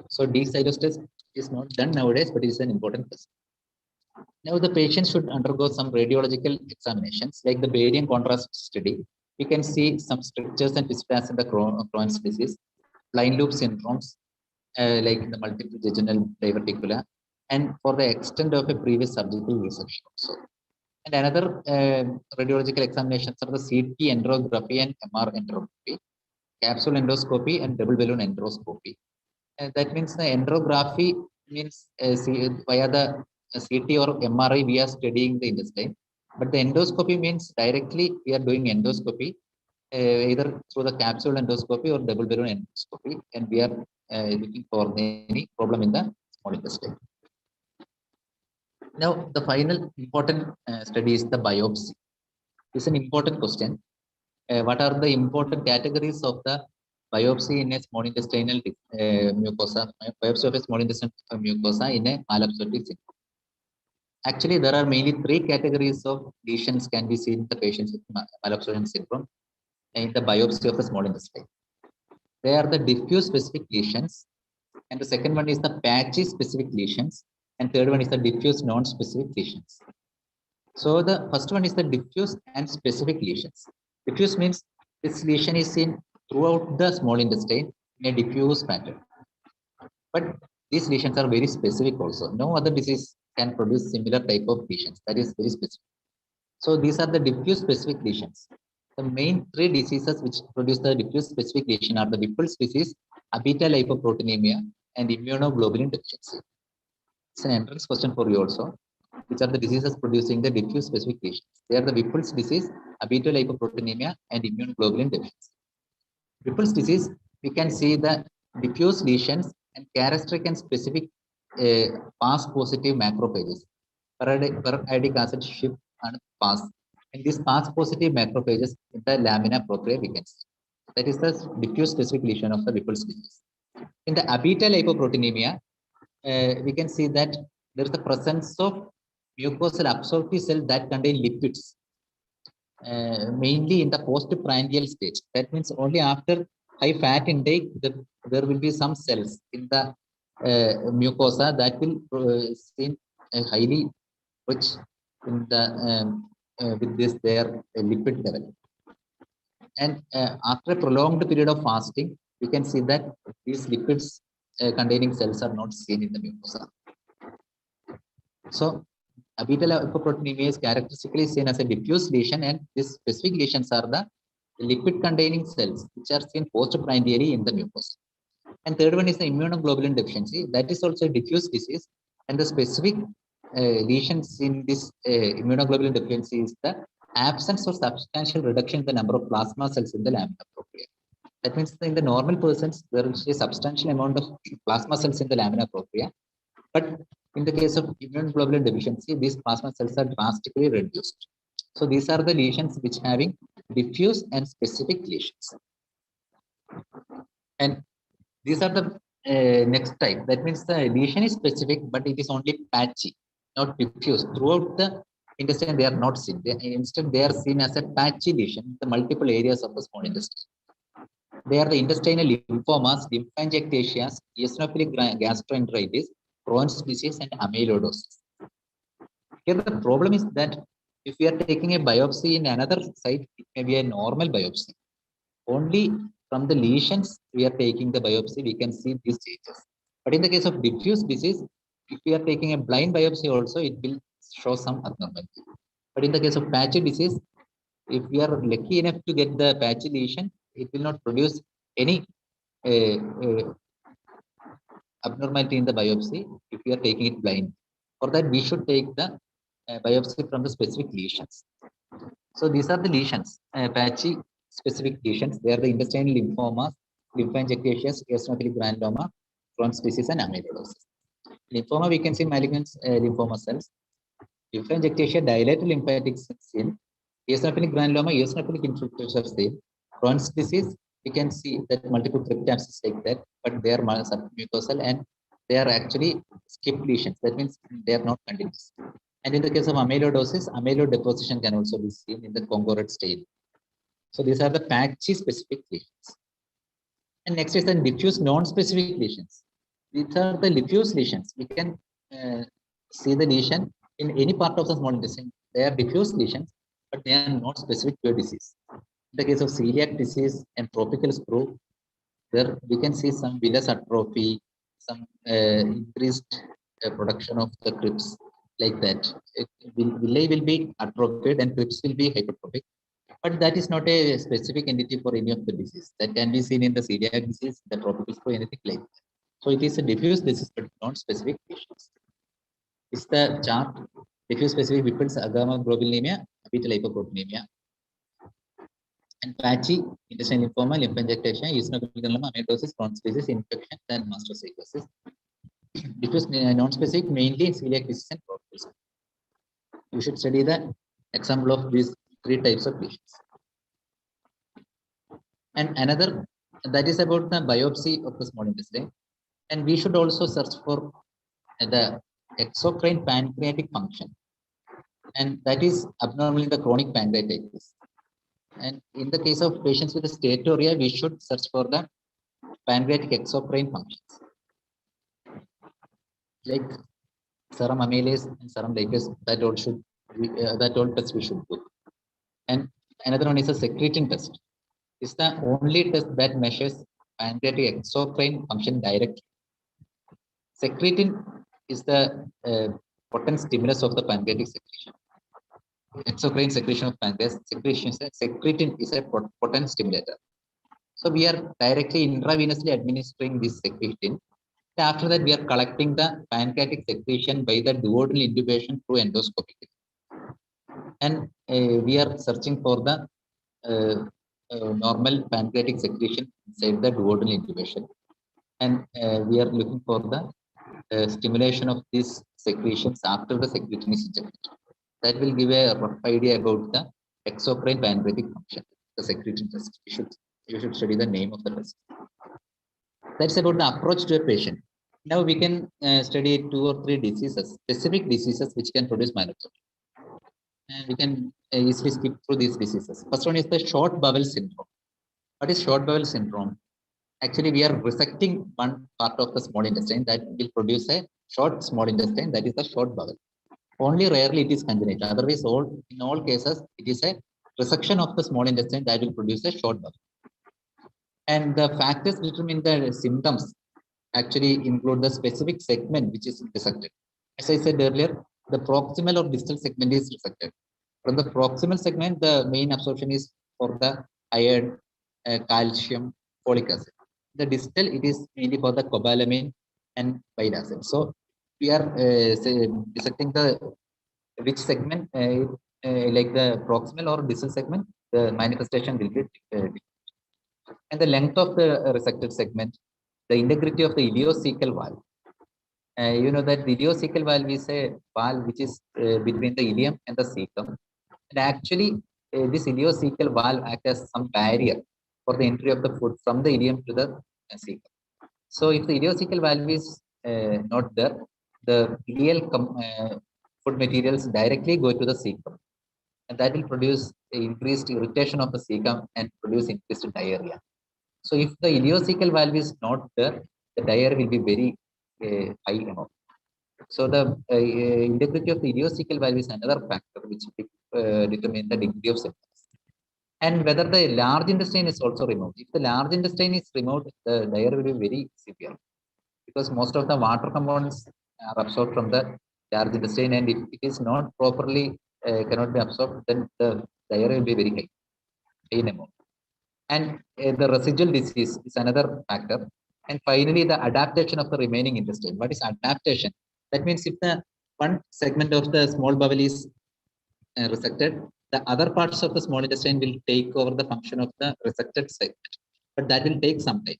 So deep silos test is not done nowadays, but it is an important test. Now the patient should undergo some radiological examinations, like the barium contrast study. We can see some strictures and displays in the Crohn's disease, blind loop syndromes, like the multiple jejunal diverticula, and for the extent of a previous surgical resection also. And another radiological examinations are the CT enterography and MR enterography, capsule endoscopy and double balloon endoscopy. And that means the enterography means via the CT or MRI we are studying the intestine, but the endoscopy means directly we are doing endoscopy either through the capsule endoscopy or double balloon endoscopy, and we are looking for any problem in the small intestine. Now, the final important study is the biopsy. It's an important question. What are the important categories of the biopsy in a small intestinal mucosa, biopsy of a small intestinal mucosa in a malabsorptive syndrome? Actually, there are mainly 3 categories of lesions can be seen in the patients with malabsorption syndrome in the biopsy of the small intestine. They are the diffuse specific lesions, and the second one is the patchy specific lesions, and third one is the diffuse non-specific lesions. So the first one is the diffuse and specific lesions. Diffuse means this lesion is seen throughout the small intestine in a diffuse pattern. But these lesions are very specific also. No other disease can produce similar type of lesions. That is very specific. So these are the diffuse specific lesions. The main 3 diseases which produce the diffuse specific lesion are the Whipple's disease, abetalipoproteinemia, and immunoglobulin deficiency. It's an entrance question for you also. Which are the diseases producing the diffuse specific lesions? They are the Whipple's disease, abetalipoproteinemia, and immunoglobulin deficiency. Whipple's disease, we can see the diffuse lesions and characteristic and specific PAS positive macrophages. Periodic acid shift and PAS. And these PAS positive macrophages in the lamina propria we can see. That is the diffuse specific lesion of the Whipple's disease. In the abetalipoproteinemia, we can see that there is the presence of mucosal absorptive cell that contain lipids, mainly in the postprandial stage. That means only after high fat intake, there will be some cells in the mucosa that will seem highly rich in the with this their lipid level. And after a prolonged period of fasting, we can see that these lipids containing cells are not seen in the mucosa. So abetalipoproteinemia is characteristically seen as a diffuse lesion, and these specific lesions are the lipid containing cells which are seen postprandially in the mucosa. And third one is the immunoglobulin deficiency. That is also a diffuse disease, and the specific lesions in this immunoglobulin deficiency is the absence or substantial reduction in the number of plasma cells in the lamina propria. That means in the normal persons, there is a substantial amount of plasma cells in the lamina propria, but in the case of immunoglobulin deficiency, these plasma cells are drastically reduced. So these are the lesions which having diffuse and specific lesions. And these are the next type. That means the lesion is specific, but it is only patchy, not diffuse. Throughout the intestine, they are not seen. Instead, they are seen as a patchy lesion in the multiple areas of the small intestine. They are the intestinal lymphomas, lymphangiectasias, eosinophilic gastroenteritis, Crohn's disease, and amyloidosis. Here the problem is that if we are taking a biopsy in another site, it may be a normal biopsy. Only from the lesions we are taking the biopsy, we can see these changes. But in the case of diffuse disease, if we are taking a blind biopsy also, it will show some abnormality. But in the case of patchy disease, if we are lucky enough to get the patchy lesion, it will not produce any abnormality in the biopsy if we are taking it blind. For that, we should take the biopsy from the specific lesions. So these are the lesions, patchy specific lesions. They are the intestinal lymphomas, lymphangiectasias, eosinophilic granuloma, Crohn's disease, and amyloidosis. Lymphoma, we can see malignant lymphoma cells. Lymphangiectasia, dilated lymphatic seal. Eosinophilic granuloma, eosinophilic infiltration seal. Crohn's disease, we can see that multiple cryptapses like that, but they are submucosal and they are actually skip lesions. That means they are not continuous. And in the case of amyloidosis, amyloid deposition can also be seen in the congruent state. So these are the patchy specific lesions. And next is the diffuse non-specific lesions. These are the diffuse lesions. We can see the lesion in any part of the small intestine. They are diffuse lesions, but they are not specific to a disease. In the case of celiac disease and tropical screw, there we can see some villus atrophy, some increased production of the crypts like that. Villi will be atrophied and crypts will be hypertrophic. But that is not a specific entity for any of the disease. That can be seen in the celiac disease, the tropical screw, anything like that. So it is a diffuse disease, but not specific lesions. It's the chart. Diffuse specific weapons, agammaglobulinemia, beta lipoproteinemia, and patchy intestinal lymphoma, lymphangiectasia, eosinophilic granuloma, amyloidosis, Crohn's disease, infection, and mastocytosis. Diffuse non-specific, mainly celiac disease and tropical screw. You should study the example of these three types of lesions. And another, that is about the biopsy of the small intestine. And we should also search for the exocrine pancreatic function. And that is abnormal in the chronic pancreatitis. And in the case of patients with steatorrhea, we should search for the pancreatic exocrine functions, like serum amylase and serum lactase. That all should that all tests we should do. And another one is a secretin test. It's the only test that measures pancreatic exocrine function directly. Secretin is the potent stimulus of the pancreatic secretion. Exocrine secretion of pancreas secretion. Secretin is a potent stimulator. So we are directly intravenously administering this secretin. After that, we are collecting the pancreatic secretion by the duodenal intubation through endoscopy. And we are searching for the normal pancreatic secretion inside the duodenal intubation. And we are looking for the stimulation of these secretions after the secretin is injected. That will give a rough idea about the exocrine pancreatic function, the secretin test. You should study the name of the test. That's about the approach to a patient. Now we can study 2 or 3 diseases, specific diseases which can produce malabsorption. And we can easily skip through these diseases. First one is the short bowel syndrome. What is short bowel syndrome? Actually, we are resecting one part of the small intestine that will produce a short small intestine, that is the short bowel. Only rarely it is congenital. Otherwise, in all cases, it is a resection of the small intestine that will produce a short bowel. And the factors determine the symptoms actually include the specific segment which is resected. As I said earlier, the proximal or distal segment is resected. From the proximal segment, the main absorption is for the iron, calcium, folic acid. The distal, it is mainly for the cobalamin and bile acid. So we are dissecting the which segment, like the proximal or distal segment, the manifestation will be different. And the length of the resected segment, the integrity of the ileocecal valve. You know that the ileocecal valve is a valve which is between the ileum and the cecum. And actually, this ileocecal valve acts as some barrier for the entry of the food from the ileum to the cecum. So if the ileocecal valve is not there, the ileal food materials directly go to the cecum. And that will produce increased irritation of the cecum and produce increased diarrhea. So if the ileocecal valve is not there, the diarrhea will be very high amount. So the integrity of the ileocecal valve is another factor which determines the degree of symptoms. And whether the large intestine is also removed. If the large intestine is removed, the diarrhea will be very severe because most of the water components are absorbed from the large intestine, and if it is not properly cannot be absorbed, then the diarrhea will be very high in amount. And the residual disease is another factor. And finally, the adaptation of the remaining intestine. What is adaptation? That means if the one segment of the small bowel is resected, the other parts of the small intestine will take over the function of the resected segment. but that will take some time.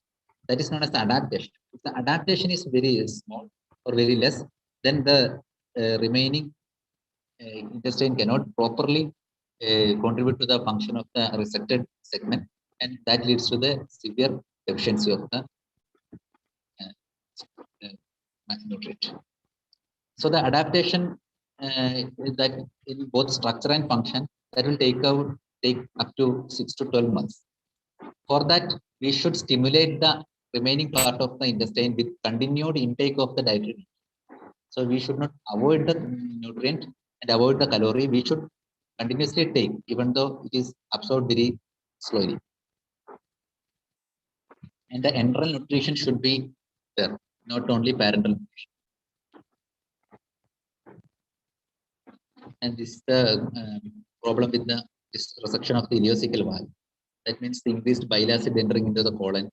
That is known as the adaptation. If the adaptation is very small or very less, then the remaining intestine cannot properly contribute to the function of the resected segment, and that leads to the severe deficiency of the nutrient. So the adaptation that in both structure and function, that will take up to 6 to 12 months. For that, we should stimulate the remaining part of the intestine with continued intake of the dietary. So we should not avoid the nutrient and avoid the calorie. We should continuously take, even though it is absorbed very slowly. And the enteral nutrition should be there, not only parental nutrition. And this is the problem with the resection of the ileocecal valve. That means the increased bile acid entering into the colon,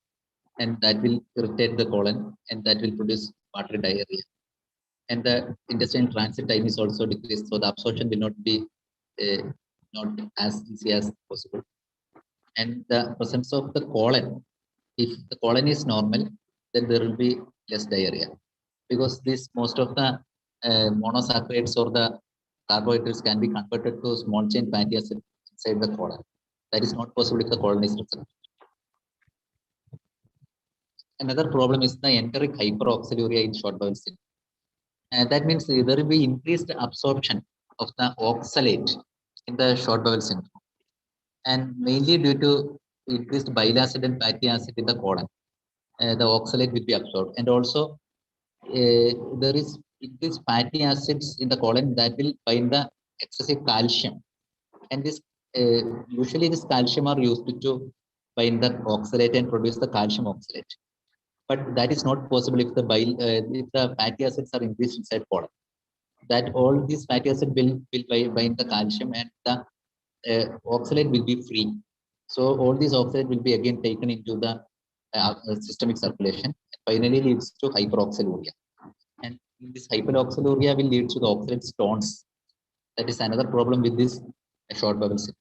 and that will irritate the colon, and that will produce watery diarrhea. And the intestinal transit time is also decreased, so the absorption will not be not as easy as possible. And the presence of the colon, if the colon is normal, then there will be less diarrhea, because this most of the monosaccharides or the carbohydrates can be converted to small chain fatty acid inside the colon. That is not possible if the colon is resected. Another problem is the enteric hyperoxaluria in short bowel syndrome. That means there will be increased absorption of the oxalate in the short bowel syndrome, and mainly due to increased bile acid and fatty acid in the colon, the oxalate will be absorbed, and also there is increased fatty acids in the colon that will bind the excessive calcium, and this usually this calcium are used to bind the oxalate and produce the calcium oxalate. But that is not possible if the if the fatty acids are increased inside colon. That all these fatty acids will bind the calcium, and the oxalate will be free. So all these oxalate will be again taken into the systemic circulation, and finally leads to hyperoxaluria. And this hyperoxaluria will lead to the oxalate stones. That is another problem with this short bowel syndrome.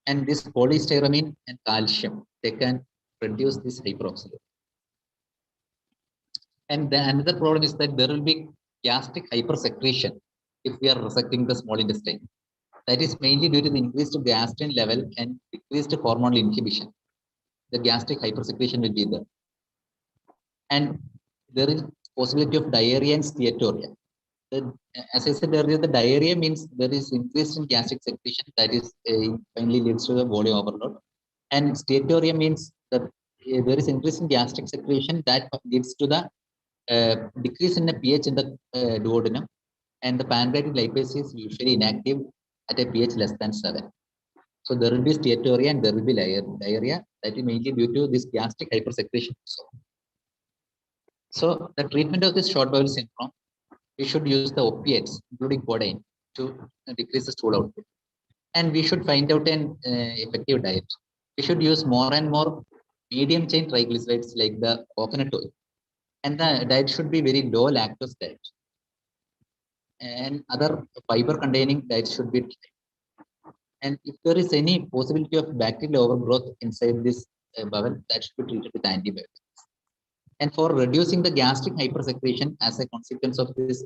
And this polystyrene and calcium, they can reduce this hyperoxaluria. And the another problem is that there will be gastric hypersecretion if we are resecting the small intestine. That is mainly due to the increased gastrin level and decreased hormonal inhibition. The gastric hypersecretion will be there. And there is possibility of diarrhea and steatorrhea. As I said earlier, the diarrhea means there is increase in gastric secretion, that is finally leads to the volume overload. And steatorrhea means that there is increase in gastric secretion that leads to the decrease in the pH in the duodenum, and the pancreatic lipase is usually inactive at a pH less than 7. So there will be steatorrhea and there will be diarrhea, that is mainly due to this gastric hypersecretion. So the treatment of this short bowel syndrome, we should use the opiates, including codeine, to decrease the stool output. And we should find out an effective diet. We should use more and more medium chain triglycerides like the coconut oil. And the diet should be very low lactose diet. And other fiber containing diets should be tried. And if there is any possibility of bacterial overgrowth inside this bowel, that should be treated with antibiotics. And for reducing the gastric hypersecretion as a consequence of this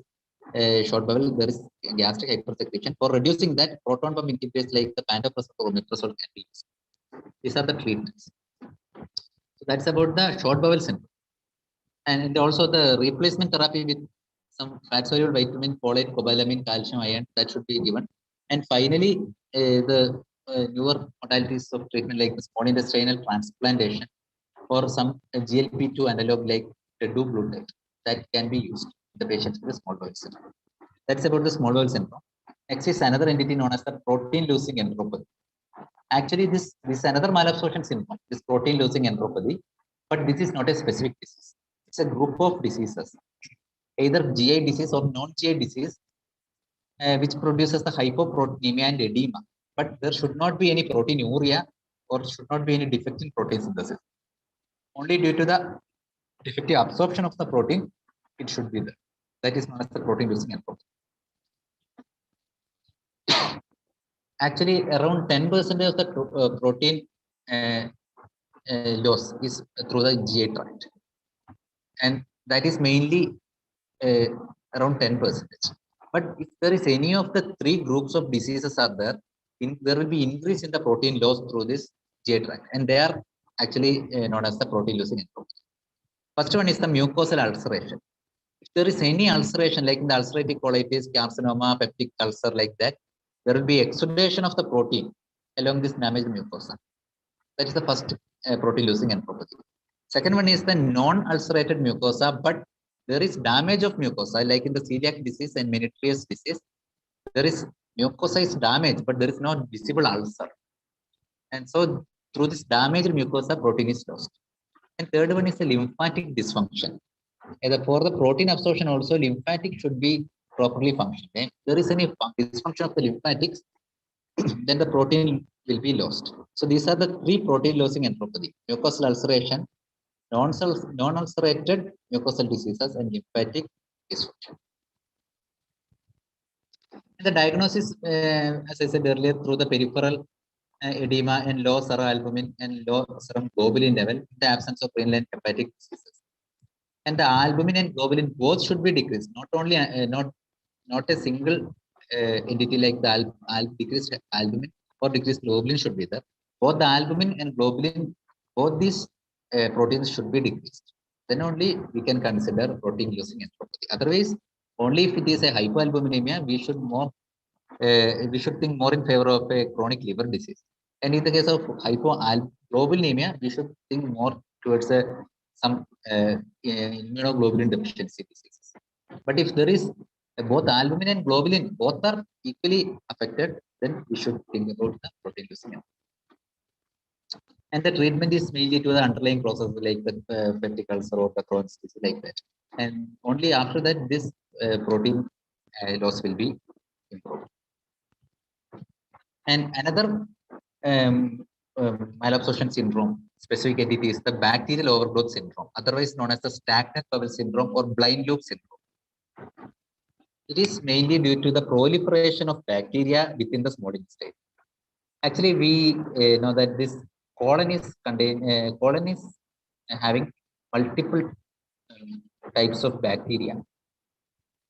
short bowel, there is gastric hypersecretion. For reducing that, proton pump inhibitors like the pantoprazole or omeprazole can be used. These are the treatments. So that's about the short bowel syndrome. And also the replacement therapy with some fat soluble vitamin, folate, cobalamin, calcium, iron, that should be given. And finally, the newer modalities of treatment like the small intestinal transplantation or some GLP-2 analog like teduglutide, that can be used in the patients with the small bowel syndrome. That's about the small bowel syndrome. Next is another entity known as the protein losing enteropathy. Actually, this is another malabsorption syndrome, this protein losing enteropathy, but this is not a specific disease. It's a group of diseases, either GI disease or non-GI disease, which produces the hypoproteinemia and edema. But there should not be any proteinuria or should not be any defect in protein synthesis. Only due to the defective absorption of the protein, it should be there. That is known as the protein losing enteropathy. Actually, around 10% of the protein loss is through the GI tract, and that is mainly around 10%. But if there is any of the three groups of diseases are there, there will be increase in the protein loss through this GI tract, and they are actually known as the protein losing enteropathy. First one is the mucosal ulceration. If there is any ulceration, like in the ulcerative colitis, carcinoma, peptic ulcer, like that, there will be exudation of the protein along this damaged mucosa. That is the first protein losing enteropathy. Second one is the non-ulcerated mucosa, but there is damage of mucosa, like in the celiac disease and menetrius disease. There is mucosa is damaged, but there is no visible ulcer. And so through this damaged mucosa, protein is lost. And third one is the lymphatic dysfunction. And for the protein absorption also, lymphatic should be properly functioning. If there is any dysfunction of the lymphatics, then the protein will be lost. So these are the three protein losing enteropathy: mucosal ulceration, non-ulcerated mucosal diseases, and lymphatic dysfunction. And the diagnosis, as I said earlier, through the peripheral edema and low seroalbumin and low serum globulin level in the absence of renal and hepatic diseases. And the albumin and globulin both should be decreased. Not only not a single entity like the decreased albumin or decreased globulin should be there. Both the albumin and globulin, both these proteins should be decreased. Then only we can consider protein losing enteropathy. Otherwise, only if it is a hypoalbuminemia, we should think more in favor of a chronic liver disease. And in the case of hypoglobulinemia, we should think more towards some immunoglobulin deficiency diseases. But if there is both albumin and globulin, both are equally affected, then we should think about the protein losing enteropathy. And the treatment is mainly to the underlying process like the peptic ulcer or the Crohn's disease, like that. And only after that, this protein loss will be improved. And another malabsorption syndrome specific entity is the bacterial overgrowth syndrome, otherwise known as the stagnant bowel syndrome or blind loop syndrome. It is mainly due to the proliferation of bacteria within the small intestine. Actually, we know that this colon is having multiple types of bacteria,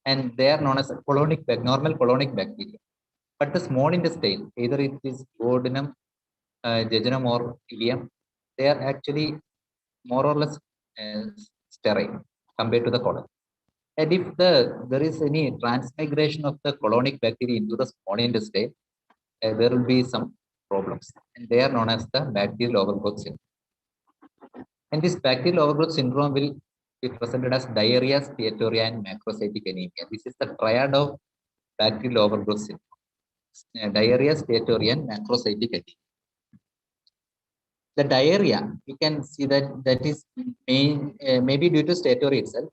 and they are known as normal colonic bacteria. But the small intestine, either it is duodenum, jejunum, or ileum, they are actually more or less sterile compared to the colon. And if there is any transmigration of the colonic bacteria into the small intestine, there will be some problems, and they are known as the bacterial overgrowth syndrome. And this bacterial overgrowth syndrome will be presented as diarrhea, steatorrhea, and macrocytic anemia. This is the triad of bacterial overgrowth syndrome. Diarrhea, steatorrhea, and macrocytic anemia. The diarrhea, you can see that is maybe due to steatorrhea itself,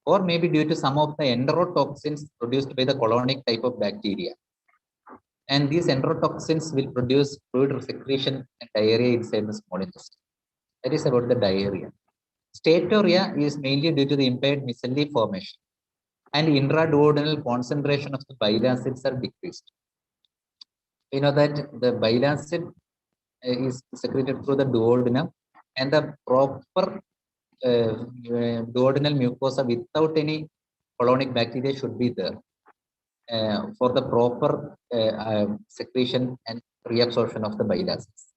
or maybe due to some of the enterotoxins produced by the colonic type of bacteria. And these enterotoxins will produce fluid secretion and diarrhea inside the small intestine. That is about the diarrhea. Steatorrhea is mainly due to the impaired micelli formation, and intraduodenal concentration of the bile acids are decreased. You know that the bile acid is secreted through the duodenum, and the proper duodenal mucosa without any colonic bacteria should be there for the proper secretion and reabsorption of the bile acids.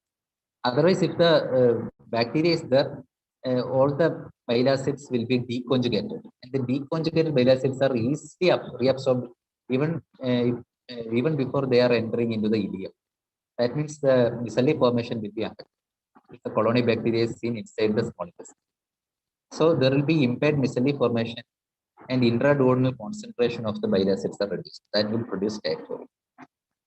Otherwise, if the bacteria is there, all the bile acids will be deconjugated, and the deconjugated bile acids are easily reabsorbed even before they are entering into the ileum. That means the micelli formation will be affected if the colonic bacteria is seen inside the small intestine. So there will be impaired micelli formation, and intraduodenal concentration of the bile acids are reduced. That will produce steatorrhea.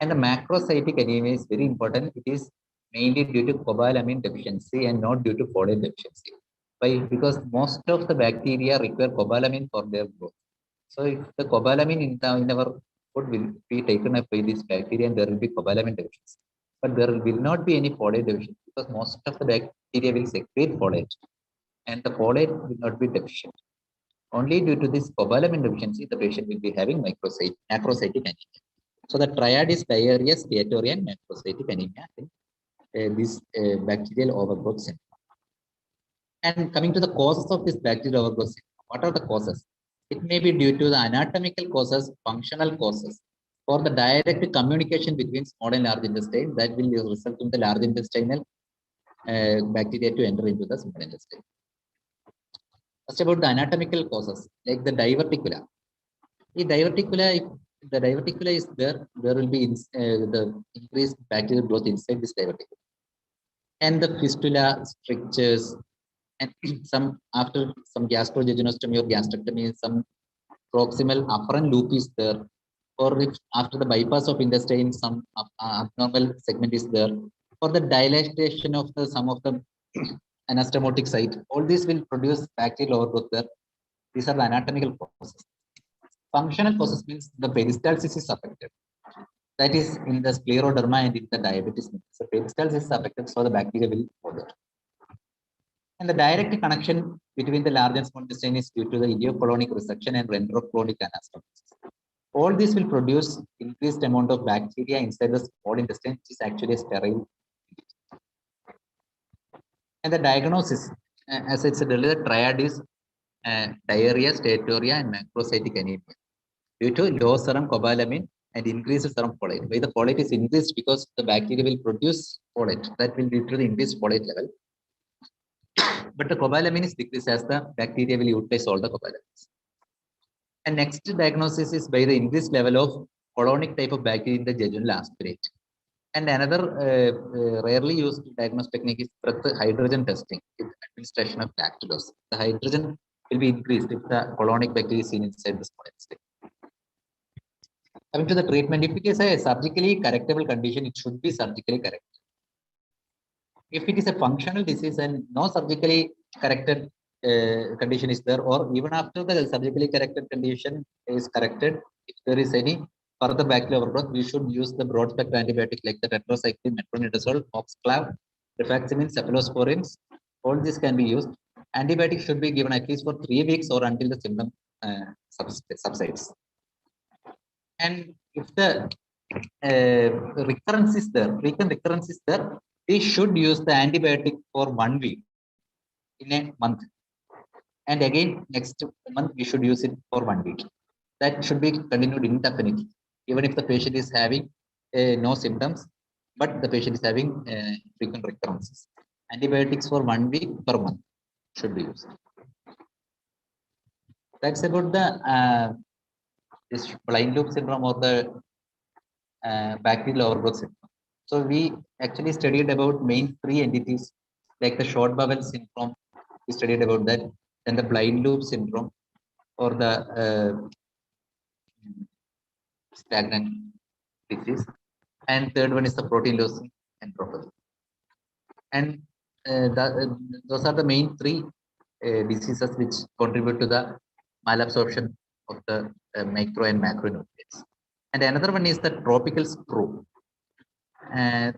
And the macrocytic anemia is very important. It is mainly due to cobalamin deficiency and not due to folate deficiency. Why? Because most of the bacteria require cobalamin for their growth. So if the cobalamin in our food will be taken up by this bacteria, and there will be cobalamin deficiency. But there will not be any folate deficiency, because most of the bacteria will secrete folate, and the folate will not be deficient. Only due to this cobalamin deficiency, the patient will be having macrocytic anemia. So the triad is diarrhea, steatorrhea, and macrocytic anemia in this bacterial overgrowth syndrome. And coming to the causes of this bacterial overgrowth syndrome, what are the causes? It may be due to the anatomical causes, functional causes, or the direct communication between small and large intestine that will result in the large intestinal bacteria to enter into the small intestine. First, about the anatomical causes, like the diverticula. If the diverticula is there, there will be the increased bacterial growth inside this diverticula. And the fistula, strictures, and some after some gastrojejunostomy or gastrectomy, some proximal afferent loop is there, or if after the bypass of intestine, some abnormal segment is there, or the dilatation of the some of the anastomotic site. All these will produce bacterial overgrowth there. These are the anatomical causes. Functional causes means the peristalsis is affected. That is in the scleroderma and in the diabetes. So peristalsis is affected, so the bacteria will go there. And the direct connection between the large and small intestine is due to the idiocolonic resection and renterocolonic anastomosis. All this will produce increased amount of bacteria inside the small intestine, which is actually a sterile. And the diagnosis, as I said earlier, the triad is diarrhea, steatorrhea, and macrocytic anemia due to low serum cobalamin and increased serum folate. Why the folate is increased? Because the bacteria will produce folate. That will lead to the increased folate level. But the cobalamin is decreased as the bacteria will utilize all the cobalamins. And next diagnosis is by the increased level of colonic type of bacteria in the jejunal aspirate. And another rarely used diagnostic technique is hydrogen testing with administration of lactose. The hydrogen will be increased if the colonic bacteria is seen inside the small intestine. Coming to the treatment, if it is a surgically correctable condition, it should be surgically corrected. If it is a functional disease and no surgically corrected condition is there, or even after the surgically corrected condition is corrected, if there is any further bacterial overgrowth, we should use the broad spectrum antibiotic like the tetracycline, metronidazole, oxclav, rifaximin, cephalosporins. All this can be used. Antibiotics should be given at least for 3 weeks or until the symptom subsides. And if the recurrence is there, frequent recurrence is there, we should use the antibiotic for 1 week in a month. And again, next month, we should use it for 1 week. That should be continued indefinitely, even if the patient is having no symptoms, but the patient is having frequent recurrences. Antibiotics for 1 week per month should be used. That's about the this blind loop syndrome or the bacterial overgrowth syndrome. So we actually studied about main 3 entities like the short bowel syndrome. We studied about that, and the blind loop syndrome or the stagnant disease, and third one is the protein losing enteropathy. And those are the main 3 diseases which contribute to the malabsorption of the micro and macronutrients. And another one is the tropical screw.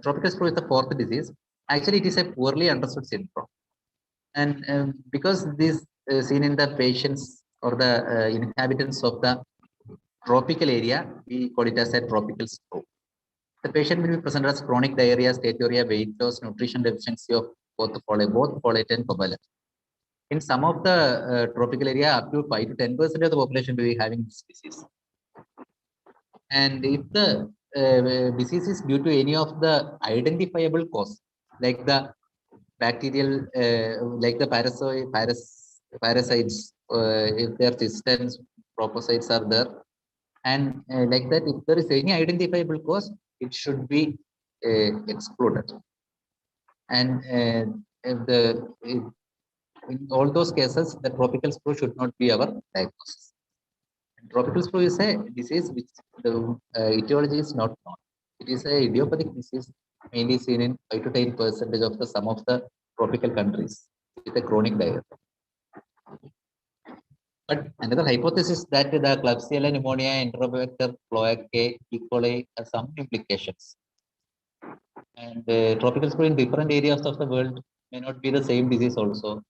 Tropical screw is the 4th disease. Actually, it is a poorly understood syndrome. And because this is seen in the patients or the inhabitants of the tropical area, we call it as a tropical screw. The patient will be presented as chronic diarrhea, steatorrhea, weight loss, nutrition deficiency of both folate and cobalamin. In some of the tropical area, up to 5 to 10% of the population will be having this disease. And if the disease is due to any of the identifiable cause, like the bacterial, like the parasites, if their systems, propocytes are there, and like that, if there is any identifiable cause, it should be excluded. And in all those cases, the tropical screw should not be our diagnosis. And tropical screw is a disease which the etiology is not known. It is a idiopathic disease mainly seen in 5 to 10% of the some of the tropical countries with a chronic diarrhea. But another hypothesis that the Klebsiella pneumonia, Enterobacter, cloacae, E. coli have some implications. And tropical screw in different areas of the world may not be the same disease also.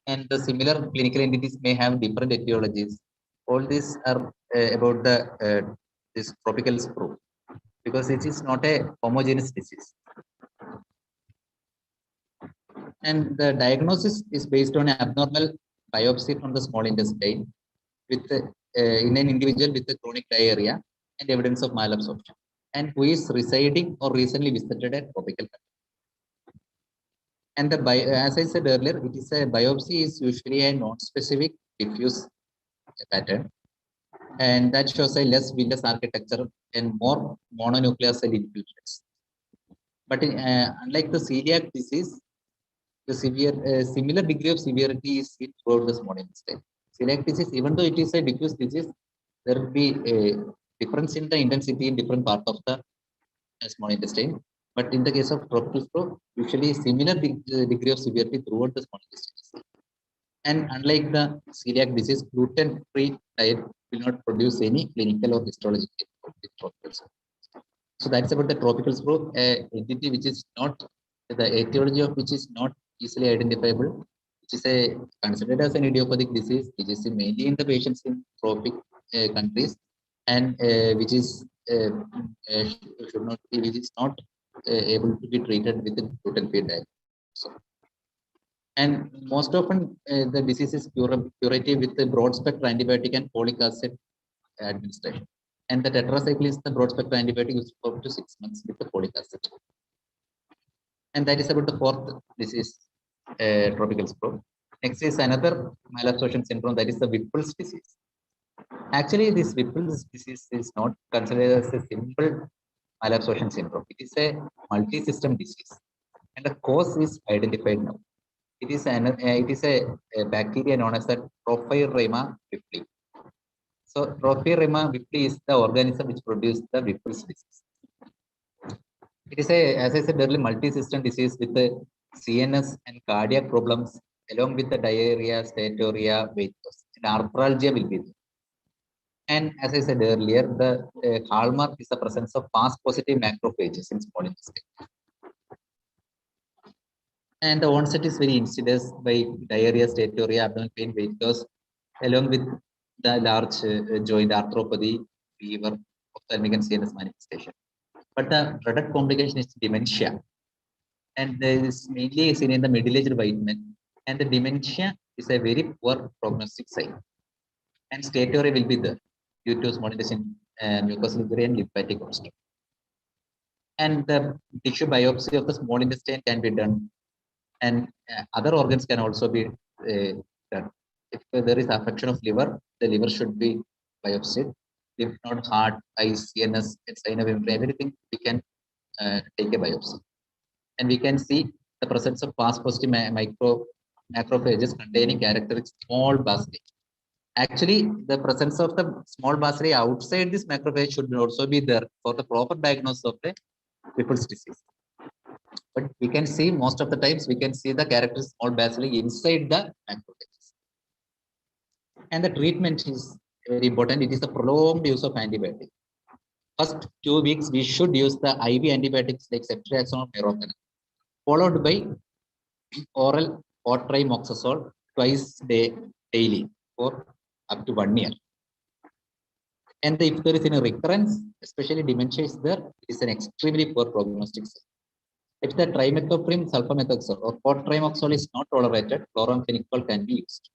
And the similar clinical entities may have different etiologies. All these are about the this tropical screw because it is not a homogeneous disease. And the diagnosis is based on abnormal biopsy from the small intestine with in an individual with a chronic diarrhea and evidence of malabsorption, and who is residing or recently visited a tropical country. And the as I said earlier, it is a biopsy is usually a non-specific diffuse pattern, and that shows a less villous architecture and more mononuclear cell infiltrates. But unlike the celiac disease, the similar degree of severity is seen throughout the small intestine. Celiac disease, even though it is a diffuse disease, there will be a difference in the intensity in different parts of the small intestine. But in the case of tropical flow, usually similar degree of severity throughout the small intestine. And unlike the celiac disease, gluten-free diet will not produce any clinical or histological effects. So that's about the tropical flow, entity which is not, the etiology of which is not easily identifiable, which is considered as an idiopathic disease, which is mainly in the patients in tropic countries, and which is should not be, which is not able to be treated with a gluten-free diet. So, and most often the disease is curative with the broad spectrum antibiotic and folic acid administration. And the tetracycle is the broad spectrum antibiotic used for up to 6 months with the folic acid. And that is about the fourth disease, tropical sprawl. Next is another malabsorption syndrome, that is the Whipple's disease. Actually, this Whipple's disease is not considered as a simple malabsorption syndrome. It is a multi-system disease, and the cause is identified now. It is a bacteria known as the Trophirema whippli. So Trophirema whippli is the organism which produces the Whipple's disease. It is as I said earlier, multi-system disease with the CNS and cardiac problems, along with the diarrhea, steatorrhea, weight loss, and arthralgia will be there. And as I said earlier, the hallmark is the presence of fast-positive macrophages in small intestine. And the onset is very insidious by diarrhea, steatorrhea, abdominal pain, weight loss, along with the large joint arthropathy, fever, ophthalmic and CNS manifestation. But the product complication is dementia, and there is mainly seen in the middle-aged white men. And the dementia is a very poor prognostic sign, and steatorrhea will be there due to small intestine mucosal and lymphatic obstruction. And the tissue biopsy of the small intestine can be done, and other organs can also be done. If there is affection of liver, the liver should be biopsied. If not, heart, eyes, CNS, synovium, everything we can take a biopsy, and we can see the presence of fast-positive macrophages containing characteristic small bacilli. Actually, the presence of the small bacilli outside this macrophage should also be there for the proper diagnosis of the Whipple's disease. But we can see most of the times we can see the characteristic small bacilli inside the macrophages. And the treatment is very important. It is a prolonged use of antibiotic. First 2 weeks we should use the IV antibiotics like ceftriaxone or meropenem, followed by oral or trimoxazole twice daily for up to 1 year. And if there is any recurrence, especially dementia is there, it is an extremely poor prognostic sign. If the trimethoprim, sulfamethoxazole or cotrimoxazole is not tolerated, chloramphenicol can be used.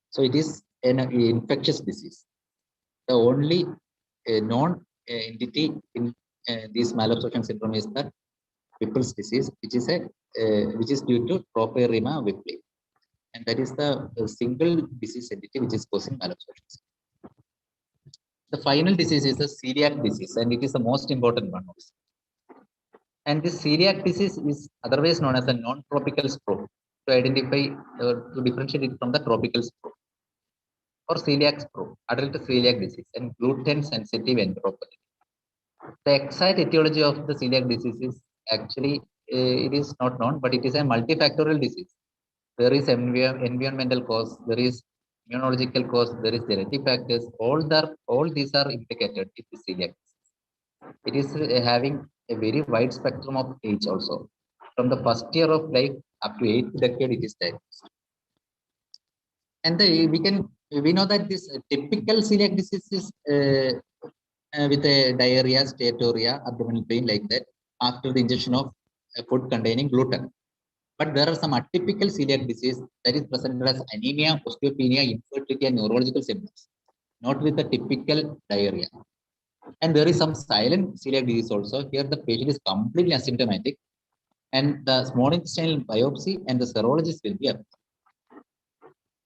So it is an infectious disease. The only known entity in this malabsorption syndrome is the Whipple's disease, which is due to Trophirema whippli, and that is the single disease entity which is causing malabsorption. The final disease is the celiac disease, and it is the most important one also. And this celiac disease is otherwise known as a non-tropical sprawl, to identify to differentiate it from the tropical sprawl, or celiac sprawl, adult celiac disease, and gluten sensitive enteropathy. The exact etiology of the celiac disease is actually it is not known, but it is a multifactorial disease. There is environmental cause, there is immunological cause, there is genetic factors. All these are implicated in the celiac disease. It is having a very wide spectrum of age also. From the first year of life up to 8th decade, it is diagnosed. And we know that this typical celiac disease is with a diarrhea, steatorrhea, abdominal pain like that after the ingestion of food containing gluten. But there are some atypical celiac disease that is presented as anemia, osteopenia, infertility, and neurological symptoms, not with the typical diarrhea. And there is some silent celiac disease also. Here the patient is completely asymptomatic, and the small intestinal biopsy and the serologist will be affected.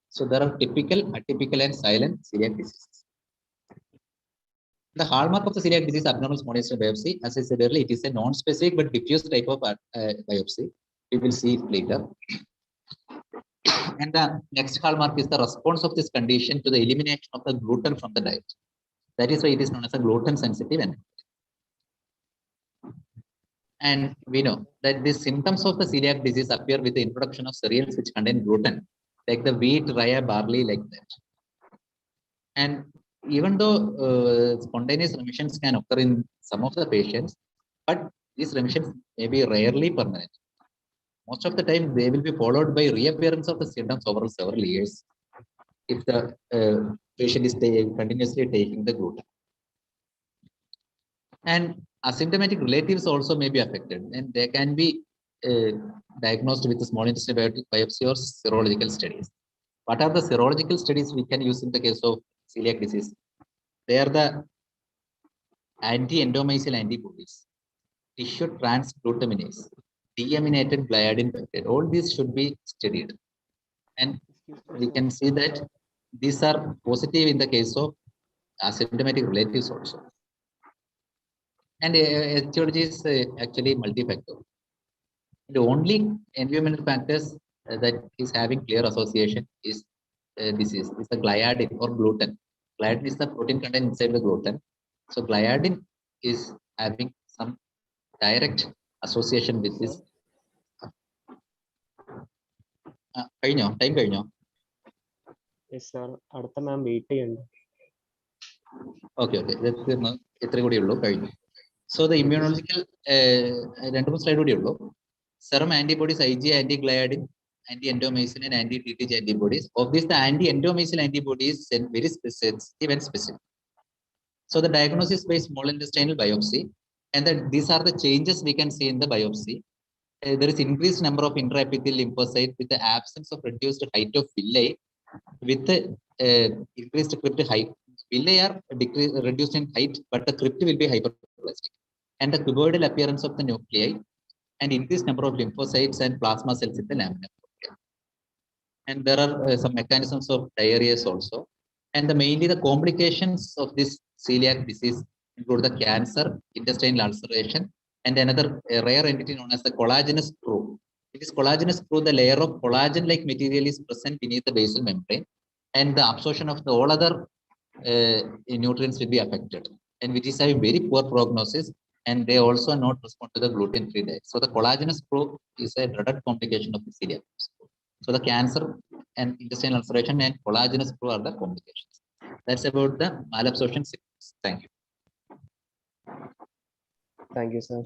So there are typical, atypical, and silent celiac diseases. The hallmark of the celiac disease abnormal small intestinal biopsy, as I said earlier, it is a non-specific but diffuse type of biopsy. We will see it later. And the next hallmark is the response of this condition to the elimination of the gluten from the diet. That is why it is known as a gluten sensitive endometritis. And we know that the symptoms of the celiac disease appear with the introduction of cereals which contain gluten, like the wheat, rye, barley, like that. And even though spontaneous remissions can occur in some of the patients, but these remissions may be rarely permanent. Most of the time, they will be followed by reappearance of the symptoms over several years if the patient is continuously taking the gluten. And asymptomatic relatives also may be affected, and they can be diagnosed with a small intestinal biopsy or serological studies. What are the serological studies we can use in the case of celiac disease? They are the anti-endomysial antibodies, tissue transglutaminase, deaminated gliadin peptide. All these should be studied. And we can see that these are positive in the case of asymptomatic relatives also. And etiology is actually multifactorial. The only environmental factors that is having clear association is disease is the gliadin or gluten. Gliadin is the protein content inside the gluten. So gliadin is having some direct association with this. Time കഴിഞ്ഞോ? Yes, sir. അടുത്ത മാം wait ചെയ്യുന്നുണ്ട്. Okay. ഇത്രയും കൂടി ഉള്ളൂ കഴിഞ്ഞു. So the immunological രണ്ട് മൂന്ന് slide കൂടി ഉള്ളൂ. Serum antibodies, IgA, anti-gliadin, anti-endomycin, and anti-TTG antibodies. Of this, the anti-endomycin antibodies are very sensitive and specific. So the diagnosis by small intestinal biopsy, and these are the changes we can see in the biopsy. There is increased number of intraepithelial lymphocytes with the absence of reduced height of villi, with the increased crypt height. Villi are reduced in height, but the crypt will be hyperplastic. And the cuboidal appearance of the nuclei, and increased number of lymphocytes and plasma cells in the lamina propria. And there are some mechanisms of diarrhea also. And mainly the complications of this celiac disease include the cancer, intestinal ulceration, and another rare entity known as the collagenous screw. It is collagenous screw, the layer of collagen-like material is present beneath the basal membrane, and the absorption of the all other nutrients will be affected, and which is having very poor prognosis, and they also not respond to the gluten-free diet. So the collagenous screw is a dreaded complication of the celiac. So the cancer and intestinal ulceration and collagenous screw are the complications. That's about the malabsorption symptoms. Thank you. Thank you, sir.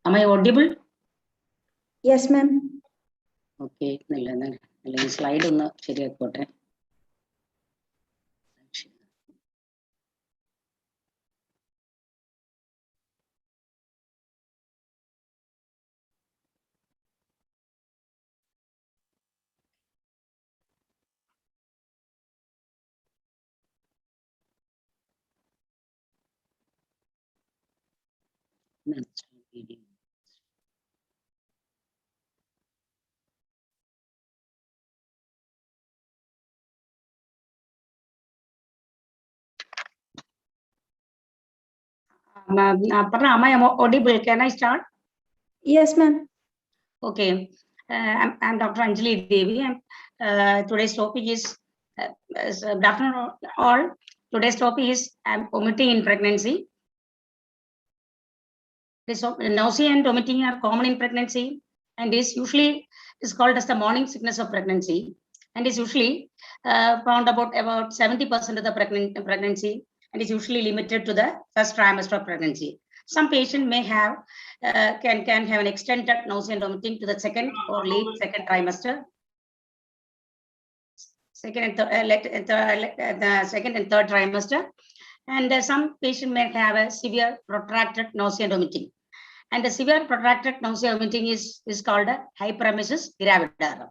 Am I audible? Yes, ma'am. Okay. Slide on the ശരിയാക്കോട്ടെ. Am I audible? Can I start? Yes, ma'am. Okay. I'm Dr. Anjali Devi. Today's topic is, good afternoon all. Today's topic is vomiting in pregnancy. Nausea and vomiting are common in pregnancy, and is usually called as the morning sickness of pregnancy, and is usually found about 70% of the pregnancy, and is usually limited to the first trimester of pregnancy. Some patient may have can have an extended nausea and vomiting to the second or late second trimester, the second and third trimester, and some patient may have a severe protracted nausea and vomiting. And the severe protracted nausea and vomiting is called a hyperemesis gravidarum.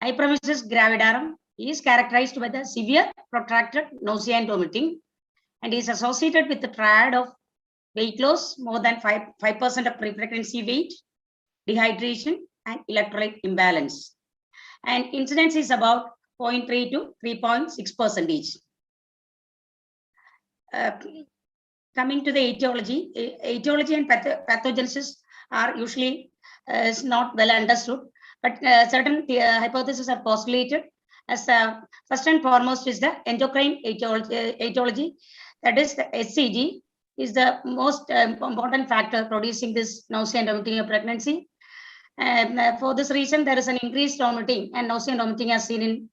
Hyperemesis gravidarum is characterized by the severe protracted nausea and vomiting, and is associated with the triad of weight loss, more than 5% of pre-pregnancy weight, dehydration, and electrolyte imbalance. And incidence is about 0.3 to 3.6%. Coming to the etiology and pathogenesis are usually is not well understood, but certain hypotheses are postulated. As first and foremost is the endocrine etiology, that is the HCG is the most important factor producing this nausea and vomiting of pregnancy. And for this reason, there is an increased vomiting, and nausea and vomiting as seen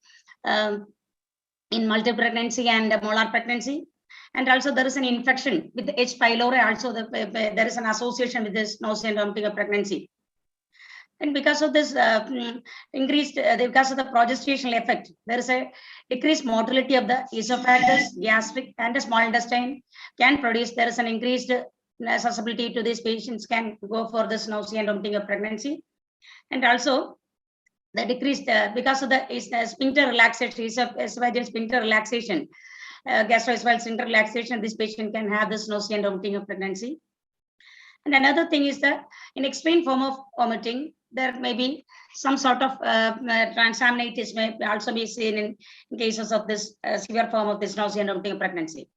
in multiple pregnancy and molar pregnancy. And also there is an infection with the H. pylori. Also, there is an association with this nausea and vomiting of pregnancy. And because of this increased, because of the progestational effect, there is a decreased motility of the esophagus, gastric, and the small intestine can produce. There is an increased susceptibility to these patients can go for this nausea and vomiting of pregnancy. And also the decreased because of the sphincter relaxation, esophageal sphincter relaxation, gastroesophageal sphincter relaxation, this patient can have this nausea and vomiting of pregnancy. And another thing is that in extreme form of vomiting, there may be some sort of transaminitis may also be seen in cases of this severe form of this nausea and vomiting of pregnancy.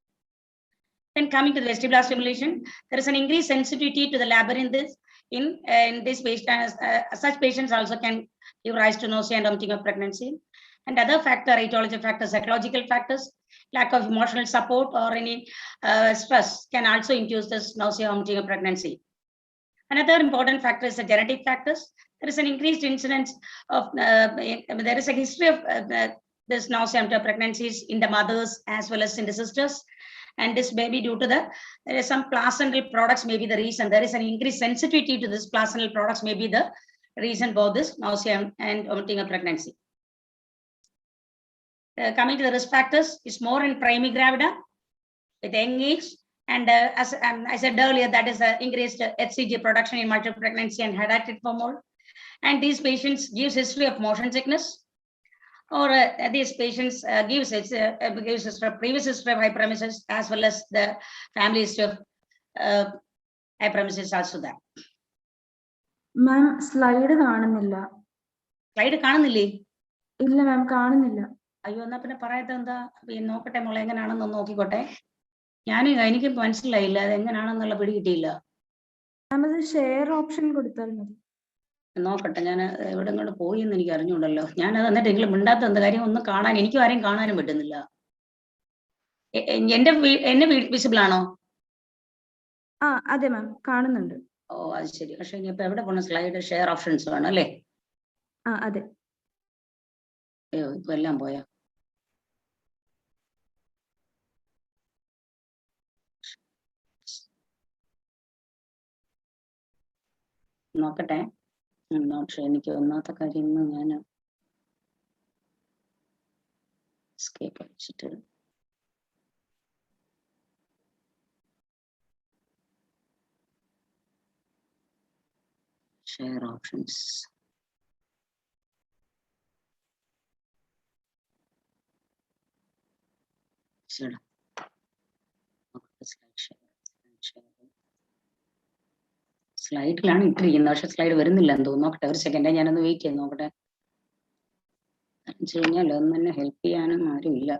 Then coming to the vestibular stimulation, there is an increased sensitivity to the labyrinth in this patient. Such patients also can give rise to nausea and vomiting of pregnancy. And other factor, etiology factors, psychological factors, lack of emotional support or any stress can also induce this nausea and vomiting of pregnancy. Another important factor is the genetic factors. There is an increased incidence of, there is a history of this nausea and pregnancies in the mothers as well as in the sisters. And this may be due to there is some placental products may be the reason. There is an increased sensitivity to this placental products may be the reason for this nausea and vomiting of pregnancy. Coming to the risk factors, is more in primary gravida with young age. And as I said earlier, that is the increased HCG production in multiple pregnancy and hereditary formol. And these patients gives history of motion sickness, or these patients gives previous history of hyperemesis as well as the family history of hyperemesis also that. Ma'am, slide കാണുന്നില്ല. Slide കാണുന്നില്ലേ? ഇല്ല മാം, കാണുന്നില്ല. അയ്യോ, എന്നാ പിന്നെ പറയാത്ത എന്താ? നോക്കട്ടെ മോളെ, എങ്ങനെയാണെന്ന് നോക്കിക്കോട്ടെ. എനിക്ക് മനസ്സിലായില്ല അത് എങ്ങനെയാണെന്നുള്ള പിടി കിട്ടിയില്ല. ഷെയർ ഓപ്ഷൻ കൊടുത്താൽ മതി. നോക്കട്ടെ, ഞാൻ എവിടെ ഇങ്ങോട്ട് പോയി എന്ന് എനിക്ക് അറിഞ്ഞുണ്ടല്ലോ. ഞാൻ അത് എന്നിട്ട് നിങ്ങൾ മിണ്ടാത്ത എന്താ കാര്യം? ഒന്നും കാണാൻ എനിക്കും ആരെയും കാണാനും പറ്റുന്നില്ല. എന്നെ വിസിബിൾ ആണോ? അതെ മാം, കാണുന്നുണ്ട്. ഓ, അത് ശരി. പക്ഷെ ഇനിയിപ്പോ എവിടെ പോണ സ്ലൈഡ്? ഷെയർ ഓപ്ഷൻസ് വേണം അല്ലേ? അതെ. അയ്യോ, ഇപ്പൊ എല്ലാം പോയാ. നോക്കട്ടെ. എനിക്ക് ഒന്നാമത്തെ കാര്യം ഇന്ന് ഞാൻ എസ്കേപ്പ് അടിച്ചിട്ട് ഷെയർ ഓപ്ഷൻസ്. സ്ലൈഡിലാണ് ഇട്ടിരിക്കുന്നത്, പക്ഷെ സ്ലൈഡ് വരുന്നില്ല എന്ന് തോന്നുന്നു. നോക്കട്ടെ, ഒരു സെക്കൻഡ്, ഞാനൊന്ന് വെയിറ്റ് ചെയ്ത് നോക്കട്ടെ. വെച്ച് കഴിഞ്ഞാൽ ഒന്നും തന്നെ ഹെൽപ്പ് ചെയ്യാനും ആരുമില്ല.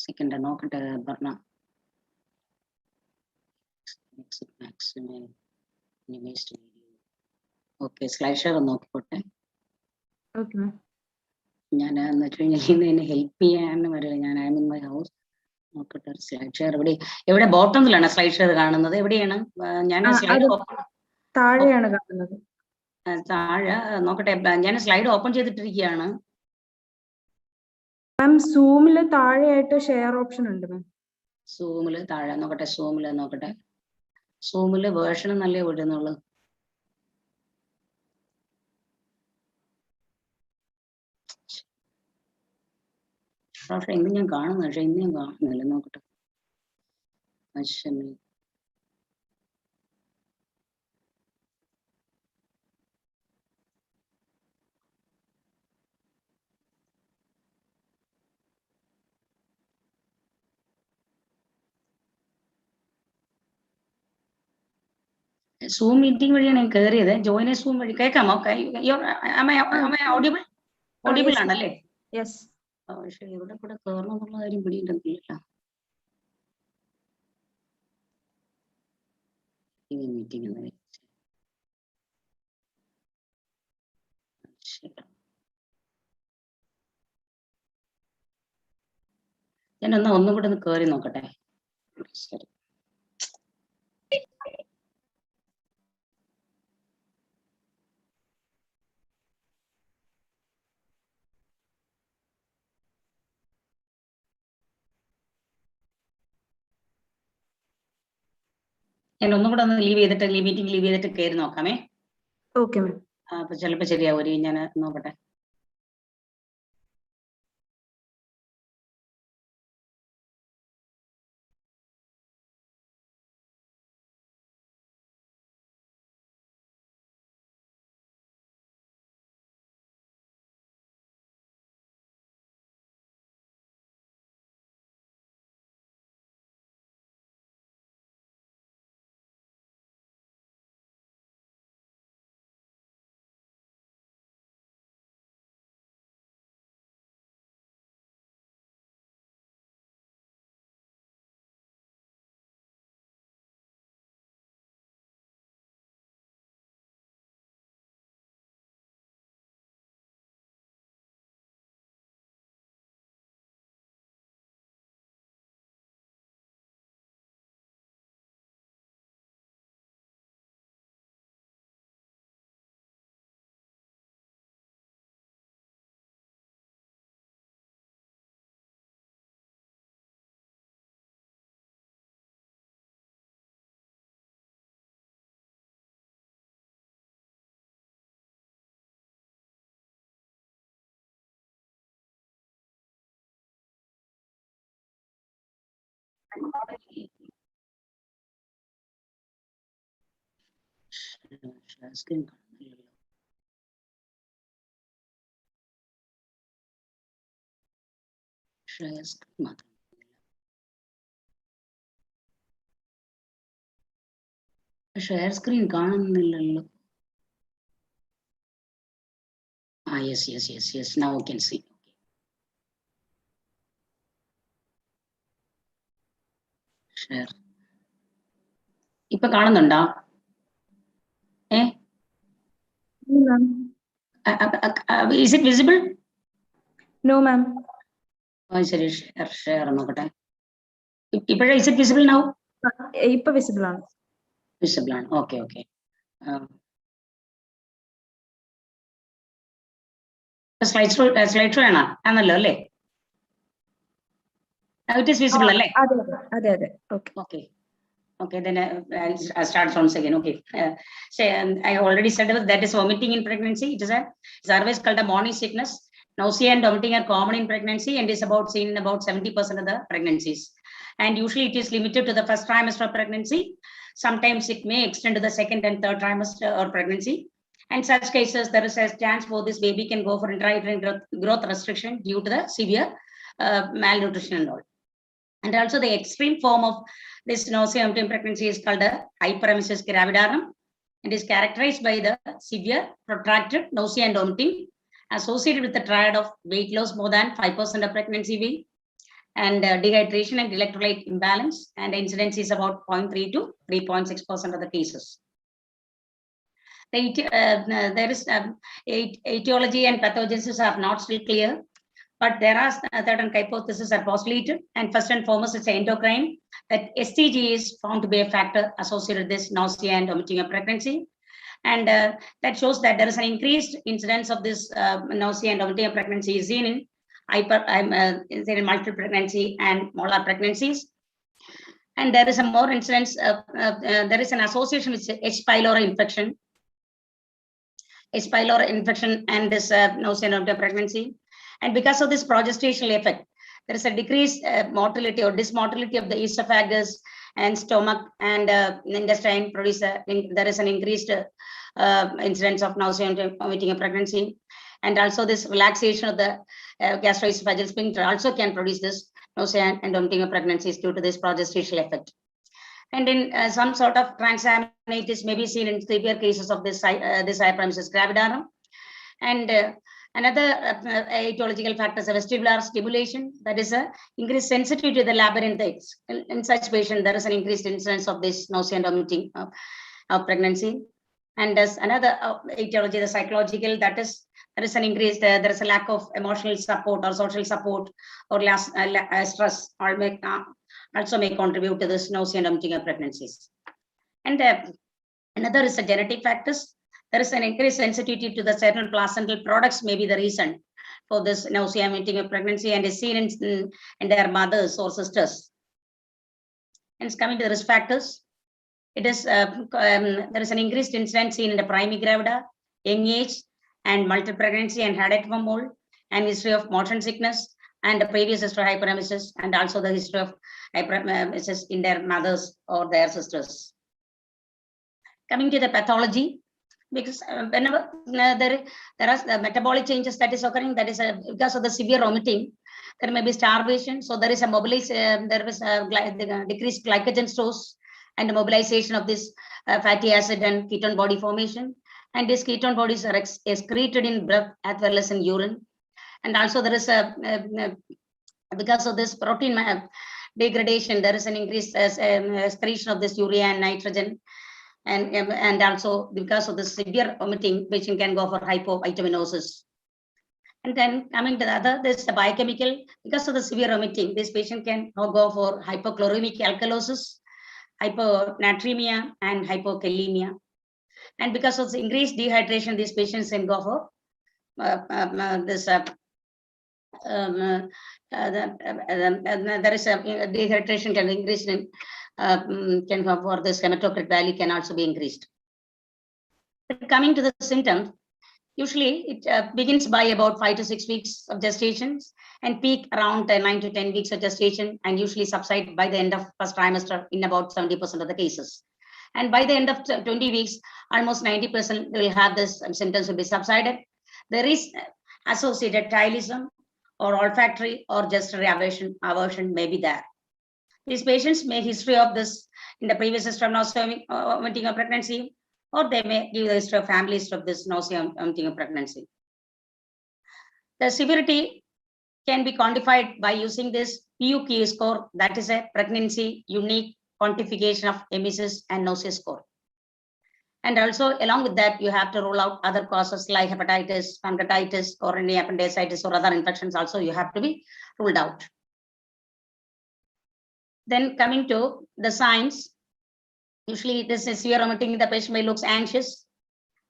സെക്കൻഡ് നോക്കട്ടെ പറഞ്ഞ. ഓക്കെ, സ്ലൈഡ് ഷെയർ നോക്കിക്കോട്ടെ. ഞാൻ എന്ന് വെച്ച് കഴിഞ്ഞാൽ എന്നെ ഹെൽപ്പ് ചെയ്യാനും വരില്ല. ഞാൻ ഐ മീൻ മൈ ഹൗസ്. നോക്കട്ടെ, സ്ലൈഡ് ഷെയർ എവിടെ ബോട്ടമിലാണ് സ്ലൈഡ് ഷെയർ കാണുന്നത്? എവിടെയാണ്? ഞാൻ സ്ലൈഡ് താഴെയാണ് കാണുന്നത്. താഴെ നോക്കട്ടെ, ഞാൻ സ്ലൈഡ് ഓപ്പൺ ചെയ്തിട്ടിരിക്കുകയാണ്. മാം സൂമില് താഴെയായിട്ട് ഷെയർ ഓപ്ഷൻ ഉണ്ട് മാം. സൂമില് താഴെ നോക്കട്ടെ, നോക്കട്ടെ. സൂമില് വേർഷൻ എന്നല്ലേ വിടുന്നുള്ളൂ. പക്ഷെ ഇന്ന് ഞാൻ കാണുന്നു, പക്ഷെ ഇന്ന് ഞാൻ കാണുന്നില്ല. നോക്കട്ടെ. സൂം മീറ്റിംഗ് വഴിയാണ് ഞാൻ കയറിയത്. ജോയിൻ സൂം വഴി കേൾക്കാമോ? ഓഡിബിൾ ആണല്ലേ? പക്ഷെ ഇവിടെ കൂടെ കയറണം എന്നുള്ള കാര്യം പിടിയിട്ടുണ്ടല്ലോ. മീറ്റിംഗ് ഞാൻ ഒന്നും കൂടെ ഒന്ന് കയറി നോക്കട്ടെ. ശരി, ഞാൻ ഒന്നും കൂടെ ഒന്ന് മീറ്റിംഗ് ലീവ് ചെയ്തിട്ട് കയറി നോക്കാമേ. Okay ma'am. അപ്പൊ ചിലപ്പോ ശരിയാവും. ഞാൻ നോക്കട്ടെ. സ്ക്രീൻ കാണുന്നില്ലല്ലോ. ഷെയർ സ്ക്രീൻ മാത്രം. ഷെയർ സ്ക്രീൻ കാണുന്നില്ലല്ലോ. Yes. Now we can see. Share. ഇപ്പൊ കാണുന്നുണ്ടോ? Is it visible? No ma'am. ശരി, ഷെയർ നോക്കട്ടെ. ഇപ്പോഴേ is it visible now? ഇപ്പൊ വിസിബിൾ ആണ്. വിസിബിൾ ആണ്. ഓക്കെ. Slide show ആണല്ലോ അല്ലേ? It is visible അല്ലേ? അതെ. Okay. Okay, then I'll start once again. Okay, I already said that is vomiting in pregnancy. It is otherwise called a morning sickness. Nausea and vomiting are common in pregnancy and is seen in about 70% of the pregnancies. And usually it is limited to the first trimester of pregnancy. Sometimes it may extend to the second and third trimester or pregnancy. And such cases, there is a chance for this baby can go for intrauterine growth restriction due to the severe malnutrition and all. And also the extreme form of this nausea and vomiting in pregnancy is called a Hyperemesis Gravidarum. It is characterized by the severe protracted nausea and vomiting associated with the triad of weight loss more than 5% of pregnancy weight, and dehydration and electrolyte imbalance, and the incidence is about 0.3 to 3.6% of the cases. There is etiology and pathogenesis are not still clear, but there are certain hypotheses are postulated. And first and foremost, it's endocrine, that STG is found to be a factor associated with this nausea and vomiting of pregnancy. And that shows that there is an increased incidence of this nausea and vomiting of pregnancy is seen in multiple pregnancy and molar pregnancies. And there is a more incidence, there is an association with H. pylori infection. H. pylori infection and this nausea and vomiting of pregnancy. And because of this progestational effect, there is a decreased motility or dysmotility of the esophagus and stomach and intestine. There is an increased incidence of nausea and vomiting of pregnancy. And also this relaxation of the gastroesophageal sphincter also can produce this nausea and vomiting of pregnancies due to this progestational effect. And in some sort of transaminitis may be seen in severe cases of this Hyperemesis Gravidarum. And another etiological factor is vestibular stimulation, that is a increased sensitivity to the labyrinthitis. In such patient, there is an increased incidence of this nausea and vomiting of pregnancy. And there's another etiology, the psychological, that is there is an increased, there is a lack of emotional support or social support or stress, or also may contribute to this nausea and vomiting of pregnancies. And another is the genetic factors. There is an increased sensitivity to the certain placental products may be the reason for this nausea and vomiting of pregnancy, and is seen in their mothers or sisters. And it's coming to the risk factors. It is there is an increased incidence seen in the primary gravida, young age, and multiple pregnancy and headache from mold, and history of motion sickness, and the previous history of hyperemesis, and also the history of hyperemesis in their mothers or their sisters. Coming to the pathology, because whenever there are the metabolic changes that is occurring, that is because of the severe vomiting, there may be starvation. So there is a there is a decreased glycogen stores and mobilization of this fatty acid and ketone body formation. And these ketone bodies are excreted in blood as well as in urine. And also there is because of this protein degradation, there is an increased excretion of this urea and nitrogen. And also because of the severe vomiting, patient can go for hypovitaminosis. And then coming to the other, this is the biochemical. Because of the severe vomiting, this patient can go for hypochloremic alkalosis, hyponatremia, and hypokalemia. And because of the increased dehydration, these patients can go for this. There is a dehydration can increase in. Can go for this hematocrit value can also be increased. But coming to the symptoms, usually it begins by about 5 to 6 weeks of gestation and peak around 9 to 10 weeks of gestation, and usually subside by the end of first trimester in about 70% of the cases. And by the end of 20 weeks, almost 90% will have this symptoms will be subsided. There is associated tylism or olfactory or gustatory aversion may be there. These patients may history of this in the previous history of nausea vomiting of pregnancy, or they may give the history of family history of this nausea vomiting of pregnancy. The severity can be quantified by using this PUQ score, that is a pregnancy unique quantification of emesis and nausea score. And also along with that, you have to rule out other causes like hepatitis, pancreatitis, or any appendicitis or other infections also you have to be ruled out. Then coming to the signs, usually this is severe vomiting, the patient may look anxious,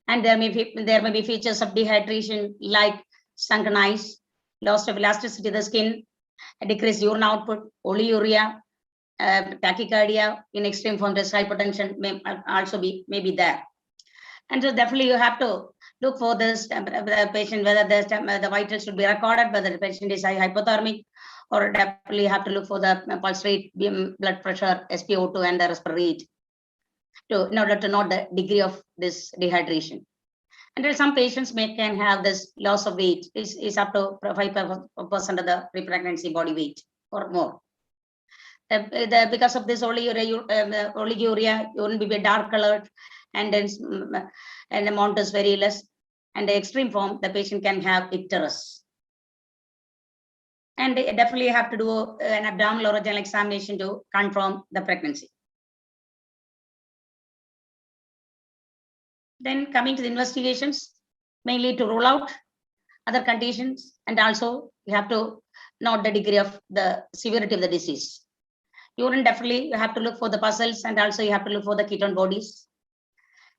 and there may be features of dehydration like sunken eyes, loss of elasticity of the skin, decreased urine output, polyuria, tachycardia, in extreme form, this hypertension may also be there. And so definitely you have to look for this the patient, whether the vitals should be recorded, whether the patient is hypothermic, or definitely have to look for the pulse rate, blood pressure, SpO2, and the respiratory rate in order to know the degree of this dehydration. And there are some patients can have this loss of weight is up to 5% of the pre-pregnancy body weight or more. Because of this oliguria, urine will be dark colored, and then and amount is very less. And the extreme form, the patient can have icterus. And they definitely have to do an abdominal or vaginal examination to confirm the pregnancy. Then coming to the investigations, mainly to rule out other conditions, and also you have to note the degree of the severity of the disease. Urine, definitely you have to look for the puzzles, and also you have to look for the ketone bodies.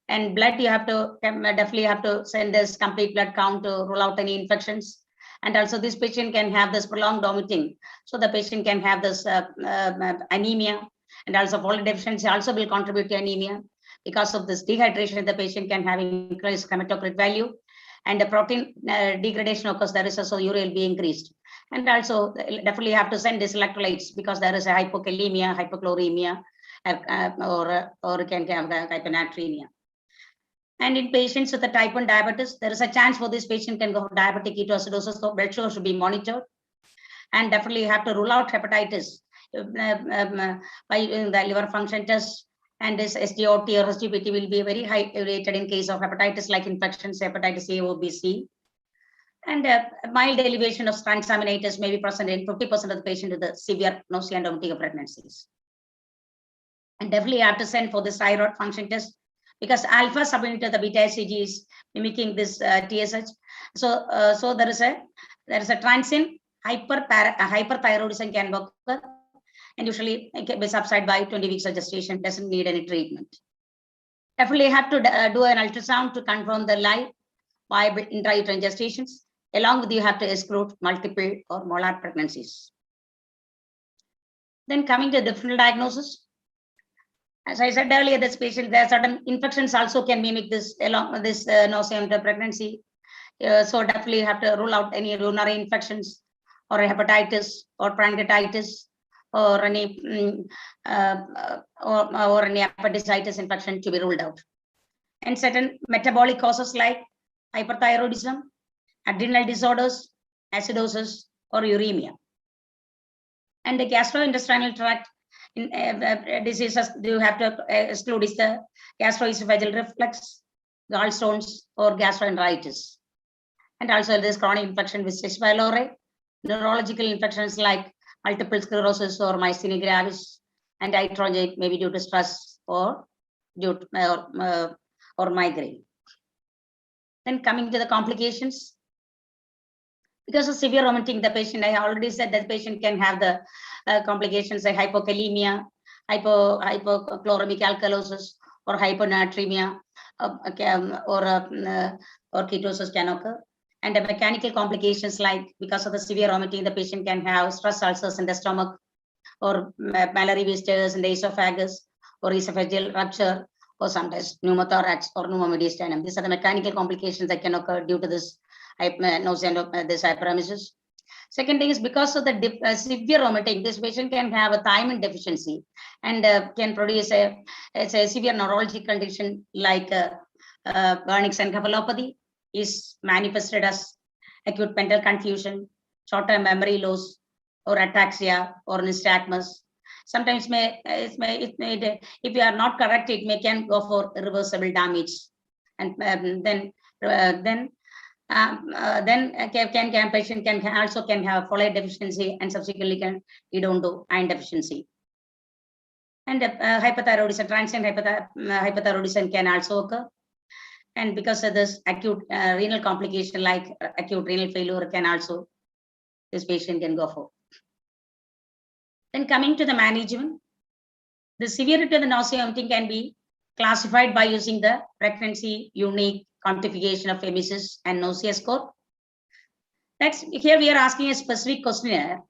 And blood, you have to definitely have to send this complete blood count to rule out any infections. And also this patient can have this prolonged vomiting, so the patient can have this anemia, and also folate deficiency also will contribute to anemia. Because of this dehydration, the patient can have increased hematocrit value, and the protein degradation occurs. There is also urea will be increased. And also definitely have to send these electrolytes, because there is a hypokalemia, hypochloremia, or can have hyponatremia. And in patients with the type 1 diabetes, there is a chance for this patient can go for diabetic ketoacidosis, so blood sugar should be monitored. And definitely have to rule out hepatitis by the liver function test. And this SGOT or SGPT will be very high rated in case of hepatitis-like infections, hepatitis A or B, C. And mild elevation of transaminases may be present in 50% of the patient with the severe nausea and vomiting of pregnancies. And definitely have to send for the thyroid function test, because alpha subunit of the beta HCG is mimicking this TSH. So there is a transient hyperthyroidism can occur, and usually it can be subside by 20 weeks of gestation, doesn't need any treatment. Definitely have to do an ultrasound to confirm the live viable intrauterine gestations. Along with you have to exclude multiple or molar pregnancies. Then coming to differential diagnosis. As I said earlier, this patient, there are certain infections also can mimic this along with this nausea and pregnancy. So definitely have to rule out any urinary infections or hepatitis or pancreatitis or any or any appendicitis infection to be ruled out. And certain metabolic causes like hyperthyroidism, adrenal disorders, acidosis, or uremia. And the gastrointestinal tract diseases you have to exclude is the gastroesophageal reflux, gallstones, or gastroenteritis. And also this chronic infection with H. pylori, neurological infections like multiple sclerosis or myasthenia gravis, and etiology may be due to stress or due to, or migraine. Then coming to the complications. Because of severe vomiting, the patient, I already said that the patient can have the complications like hypokalemia, hypochloremic alkalosis, or hyponatremia, or ketosis can occur. And the mechanical complications like because of the severe vomiting, the patient can have stress ulcers in the stomach, or biliary blisters in the esophagus, or esophageal rupture, or sometimes pneumothorax or pneumomediastinum. These are the mechanical complications that can occur due to this nausea and this hyperemesis. Second thing is because of the severe vomiting, this patient can have a thiamine deficiency and can produce a severe neurologic condition like Wernicke's encephalopathy is manifested as acute mental confusion, short-term memory loss, or ataxia, or nystagmus. Sometimes if you are not correct, it can go for irreversible damage, and then patient can also have folate deficiency, and subsequently can lead on to iron deficiency. And hypothyroidism, transient hypothyroidism can also occur. And because of this acute renal complication like acute renal failure can also, this patient can go for. Then coming to the management, the severity of the nausea vomiting can be classified by using the pregnancy unique quantification of emesis and nausea score. That's here we are asking a specific questionnaire.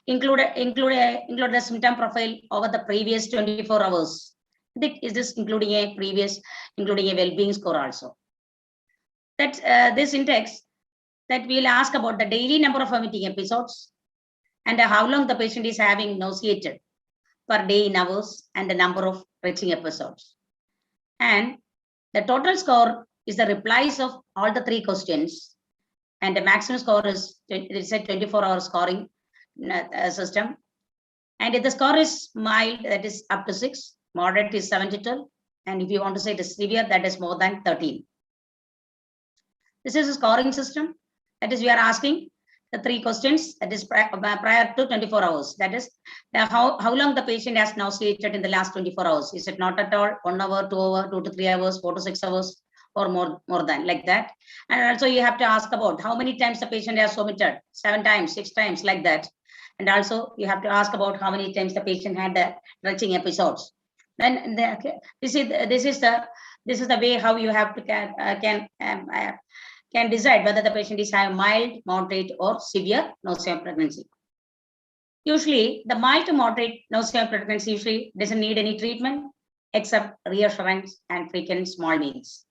Include the symptom profile over the previous 24 hours. Is this including a well-being score also? That this index that we'll ask about the daily number of vomiting episodes and how long the patient is having nauseated per day in hours and the number of retching episodes. And the total score is the replies of all the 3 questions, and the maximum score is it's a 24-hour scoring system. And if the score is mild, that is up to 6, moderate is 7 to 12, and if you want to say it is severe, that is more than 13. This is a scoring system. That is, we are asking the 3 questions, that is prior to 24 hours. That is, how long the patient has nauseated in the last 24 hours. Is it not at all 1 hour, 2 hours, 2 to 3 hours, 4 to 6 hours, or more than like that? And also you have to ask about how many times the patient has vomited, 7 times, 6 times, like that. And also you have to ask about how many times the patient had the retching episodes. Then this is the way how you have to can decide whether the patient is having mild, moderate, or severe nausea pregnancy. Usually, the mild to moderate nausea pregnancy usually doesn't need any treatment except reassurance and frequent small meals.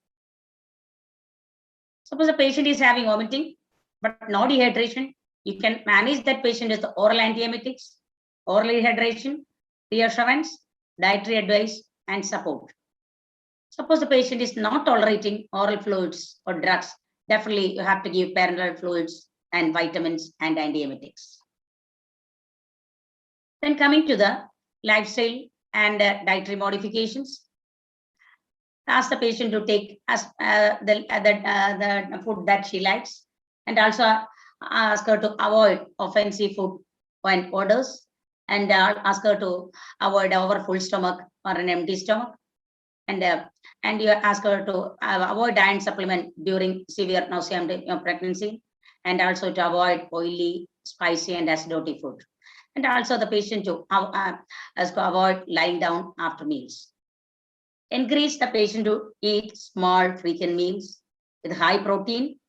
Suppose the patient is having vomiting, but no dehydration, you can manage that patient with oral antiemetics, oral dehydration, reassurance, dietary advice, and support. Suppose the patient is not tolerating oral fluids or drugs, definitely you have to give parenteral fluids and vitamins and antiemetics. Then coming to the lifestyle and dietary modifications, ask the patient to take the food that she likes, and also ask her to avoid offensive food when orders, and ask her to avoid over full stomach or an empty stomach, and you ask her to avoid iron supplement during severe nausea and pregnancy, and also to avoid oily, spicy, and acidotic food, and also the patient to avoid lying down after meals. Encourage the patient to eat small, frequent meals with high protein,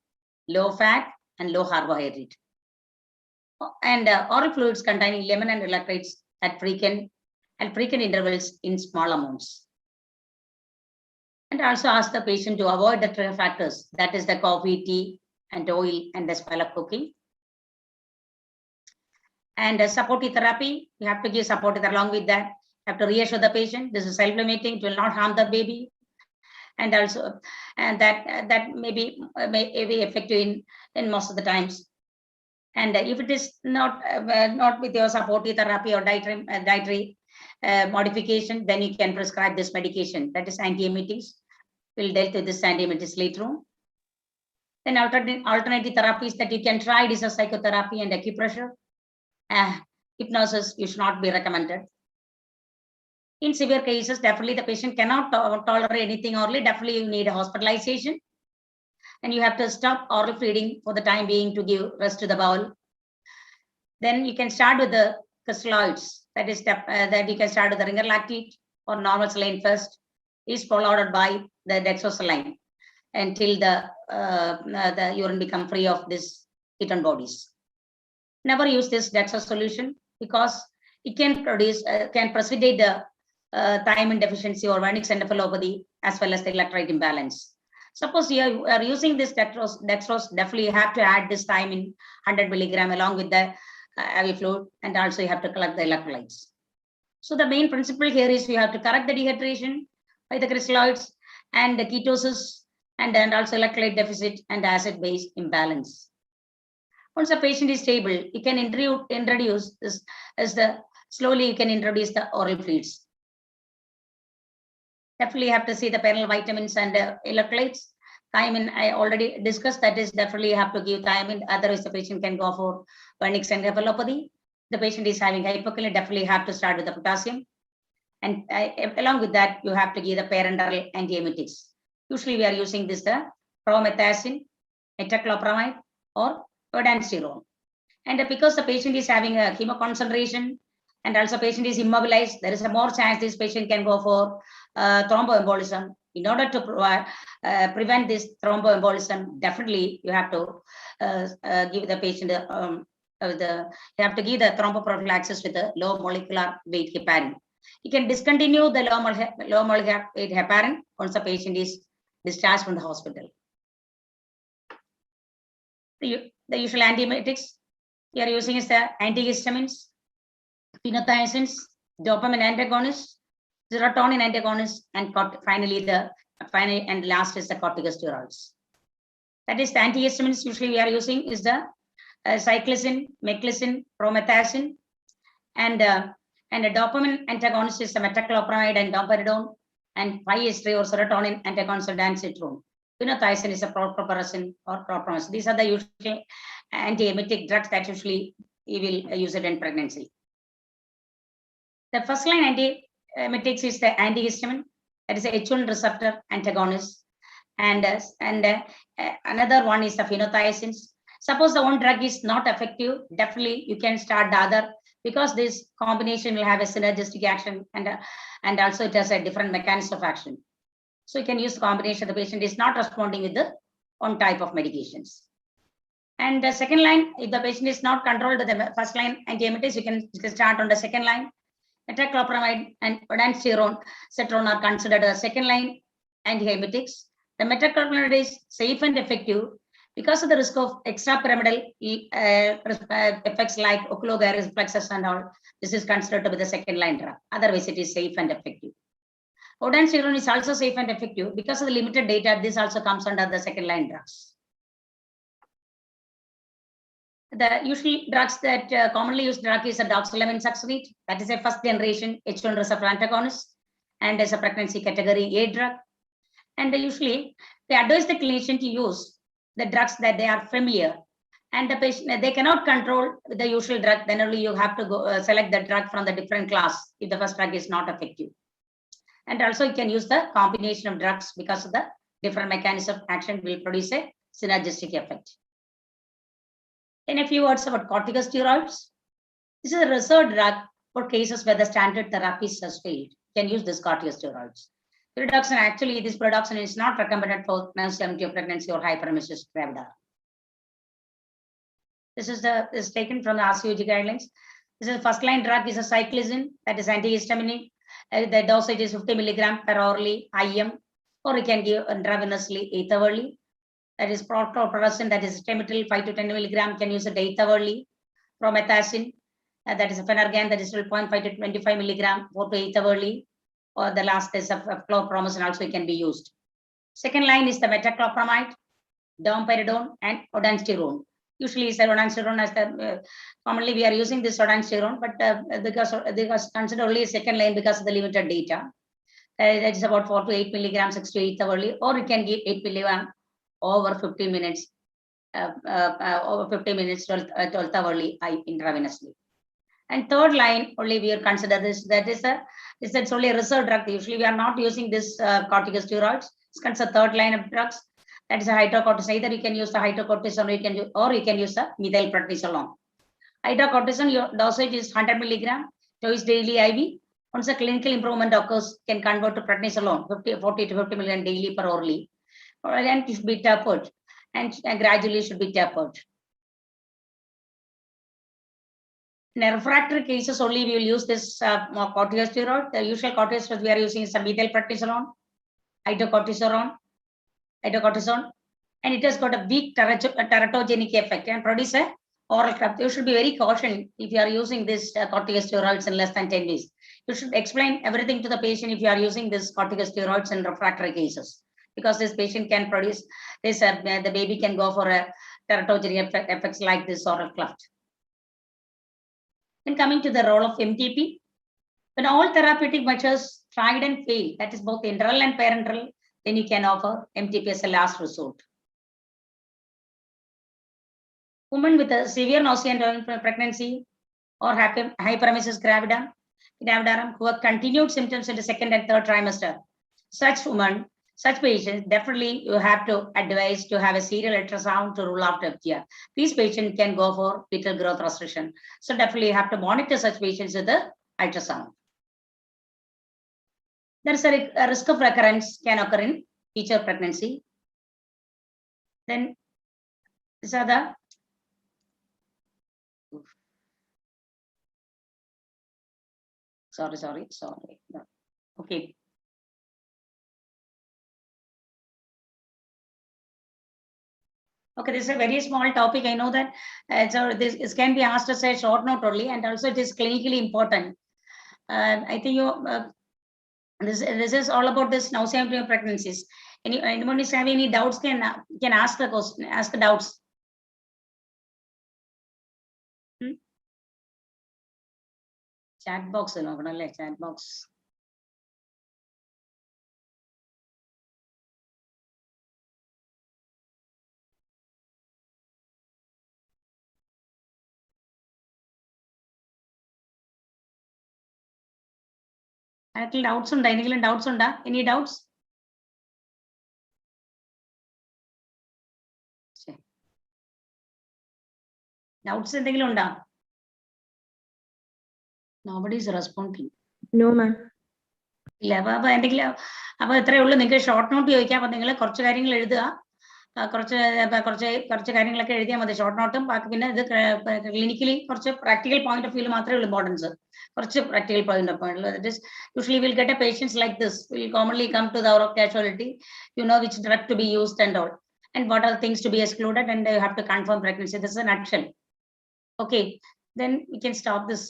low fat, and low carbohydrate. And oral fluids containing lemon and electrolytes at frequent intervals in small amounts. And also ask the patient to avoid the trigger factors, that is the coffee, tea, and oil, and the smell of cooking. And supportive therapy, you have to give supportive along with that. You have to reassure the patient this is self-limiting, it will not harm the baby, and also that may be effective in most of the times. And if it is not with your supportive therapy or dietary modification, then you can prescribe this medication, that is antiemetics. We'll deal with this antiemetics later on. Then alternative therapies that you can try is a psychotherapy and acupressure. Hypnosis you should not be recommended. In severe cases, definitely the patient cannot tolerate anything orally, definitely you need a hospitalization. And you have to stop oral feeding for the time being to give rest to the bowel. Then you can start with the crystalloids, that is that you can start with the ringer lactate or normal saline first, is followed by the dextrosaline until the urine become free of this ketone bodies. Never use this dextrose solution because it can precipitate the thiamine deficiency or vernix encephalopathy as well as the electrolyte imbalance. Suppose you are using this dextrose, definitely you have to add this thiamine 100 milligram along with the IV fluid, and also you have to collect the electrolytes. So the main principle here is you have to correct the dehydration by the crystalloids and the ketosis, and then also electrolyte deficit and acid-base imbalance. Once the patient is stable, you can introduce this slowly you can introduce the oral fluids. Definitely you have to see the parenteral vitamins and electrolytes. Thiamine I already discussed, that is definitely you have to give thiamine, otherwise the patient can go for vernix encephalopathy. The patient is having hypokalemia, definitely have to start with the potassium. And along with that, you have to give the parenteral antiemetics. Usually we are using this the promethazine, metoclopramide, or verdansterone. And because the patient is having a chemoconcentration and also patient is immobilized, there is a more chance this patient can go for thromboembolism. In order to prevent this thromboembolism, definitely you have to give the patient you have to give the thromboprophylaxis with a low molecular weight heparin. You can discontinue the low molecular weight heparin once the patient is discharged from the hospital. The usual antiemetics we are using is the antihistamines, phenothiazines, dopamine antagonists, serotonin antagonists, and finally last is the corticosteroids. That is the antihistamines usually we are using is the cyclizine, meclizine, promethazine, and a dopamine antagonist is the metoclopramide and domperidone, and 5-HT or serotonin antagonist of dancetrone. Phenothiazine is a propranolol or propranolol. These are the usual antiemetic drugs that usually you will use it in pregnancy. The first line antiemetics is the antihistamine, that is the H1 receptor antagonist, and another one is the phenothiazines. Suppose the one drug is not effective, definitely you can start the other, because this combination will have a synergistic action and also it has a different mechanism of action. So you can use the combination. The patient is not responding with the one type of medications. And the second line, if the patient is not controlled with the first line antiemetics, you can start on the second line. Metoclopramide and ondansetron are considered the second line antiemetics. The metoclopramide is safe and effective because of the risk of extrapyramidal effects like oculogyris reflexes and all. This is considered to be the second line drug. Otherwise, it is safe and effective. Ondansetron is also safe and effective because of the limited data. This also comes under the second line drugs. The usual drugs that commonly used drug is a doxylamine succinate. That is a first generation H1 receptor antagonist and is a pregnancy category A drug. And usually they advise the clinician to use the drugs that they are familiar, and the patient they cannot control the usual drug. Then only you have to go select the drug from the different class if the first drug is not effective. And also you can use the combination of drugs because of the different mechanism of action will produce a synergistic effect. In a few words about corticosteroids, this is a reserved drug for cases where the standard therapies has failed. You can use this corticosteroids. Pyridoxine, actually, this pyridoxine is not recommended for non-empty of pregnancy or hyperemesis gravidarum. This is taken from the RCOG guidelines. This is the first line drug is a cyclizine, that is antihistaminic. The dosage is 50 milligram per orally IM, or you can give intravenously 8 hourly. That is prochlorperazine, that is Temitril 5 to 10 milligram, can use it 8 hourly. Promethazine, that is a Phenergan, that is 0.5 to 25 milligram, 4 to 8 hourly. Or the last is of chlorpromazine also can be used. Second line is the metoclopramide, domperidone, and ondansetron. Usually is the ondansetron as the commonly we are using this ondansetron, but because they was considered only a second line because of the limited data. That is about 4 to 8 milligrams, 6 to 8 hourly, or you can give 8 milligram over 15 minutes, over 15 minutes, 12 hourly intravenously. And third line only we are consider this. It's only a reserved drug. Usually we are not using this corticosteroids. It's considered third line of drugs. That is a hydrocortisone. Either you can use the hydrocortisone or you can use the methylprednisolone. Hydrocortisone, your dosage is 100 milligram, twice daily IV. Once a clinical improvement occurs, can convert to prednisolone, 40 to 50 milligram daily per orally. And it should be tapered, and gradually should be tapered. In refractory cases, only we will use this corticosteroid. The usual corticosteroid we are using is methylprednisolone, hydrocortisone, and it has got a weak teratogenic effect and produce a oral cleft. You should be very cautious if you are using this corticosteroids in less than 10 days. You should explain everything to the patient if you are using this corticosteroids in refractory cases, because this patient can produce this, the baby can go for a teratogenic effects like this oral cleft. Then coming to the role of MTP, when all therapeutic measures tried and failed, that is both enteral and parenteral, then you can offer MTP as a last resort. Women with a severe nausea and pregnancy or hyperemesis gravidarum who have continued symptoms in the second and third trimester, such patients, definitely you have to advise to have a serial ultrasound to rule out FGR. These patients can go for fetal growth restriction. So definitely you have to monitor such patients with the ultrasound. There's a risk of recurrence can occur in future pregnancy. Then these are the sorry. Okay. Okay, this is a very small topic. I know that so this can be asked as a short note only, and also it is clinically important. I think you this is all about this nausea and pregnancies. Anyone is having any doubts can ask the question, ask the doubts. Chat box, chat box. Doubts on any doubts on that? Any doubts? Doubts എന്തെങ്കിലും ഉണ്ടോ? Nobody is responding. No, ma'am. ഇല്ല അപ്പൊ എന്തെങ്കിലും അപ്പൊ ഇത്രയേ ഉള്ളൂ. നിങ്ങൾക്ക് short note ചോദിക്കാം. അപ്പൊ നിങ്ങൾ കുറച്ച് കാര്യങ്ങൾ എഴുതുക. കുറച്ച് കാര്യങ്ങളൊക്കെ എഴുതിയാൽ മതി ഷോർട്ട് നോട്ടും. ബാക്കി പിന്നെ ഇത് ക്ലിനിക്കലി കുറച്ച് പ്രാക്ടിക്കൽ പോയിന്റ് ഓഫ് വ്യൂ മാത്രമേ ഉള്ളൂ ഇമ്പോർട്ടൻസ്. കുറച്ച് practical point of view. That is usually we'll get a patients like this will commonly come to the hour of casualty. You know which drug to be used and all, and what are the things to be excluded, and you have to confirm pregnancy. This is a nutshell. Okay, then we can stop this.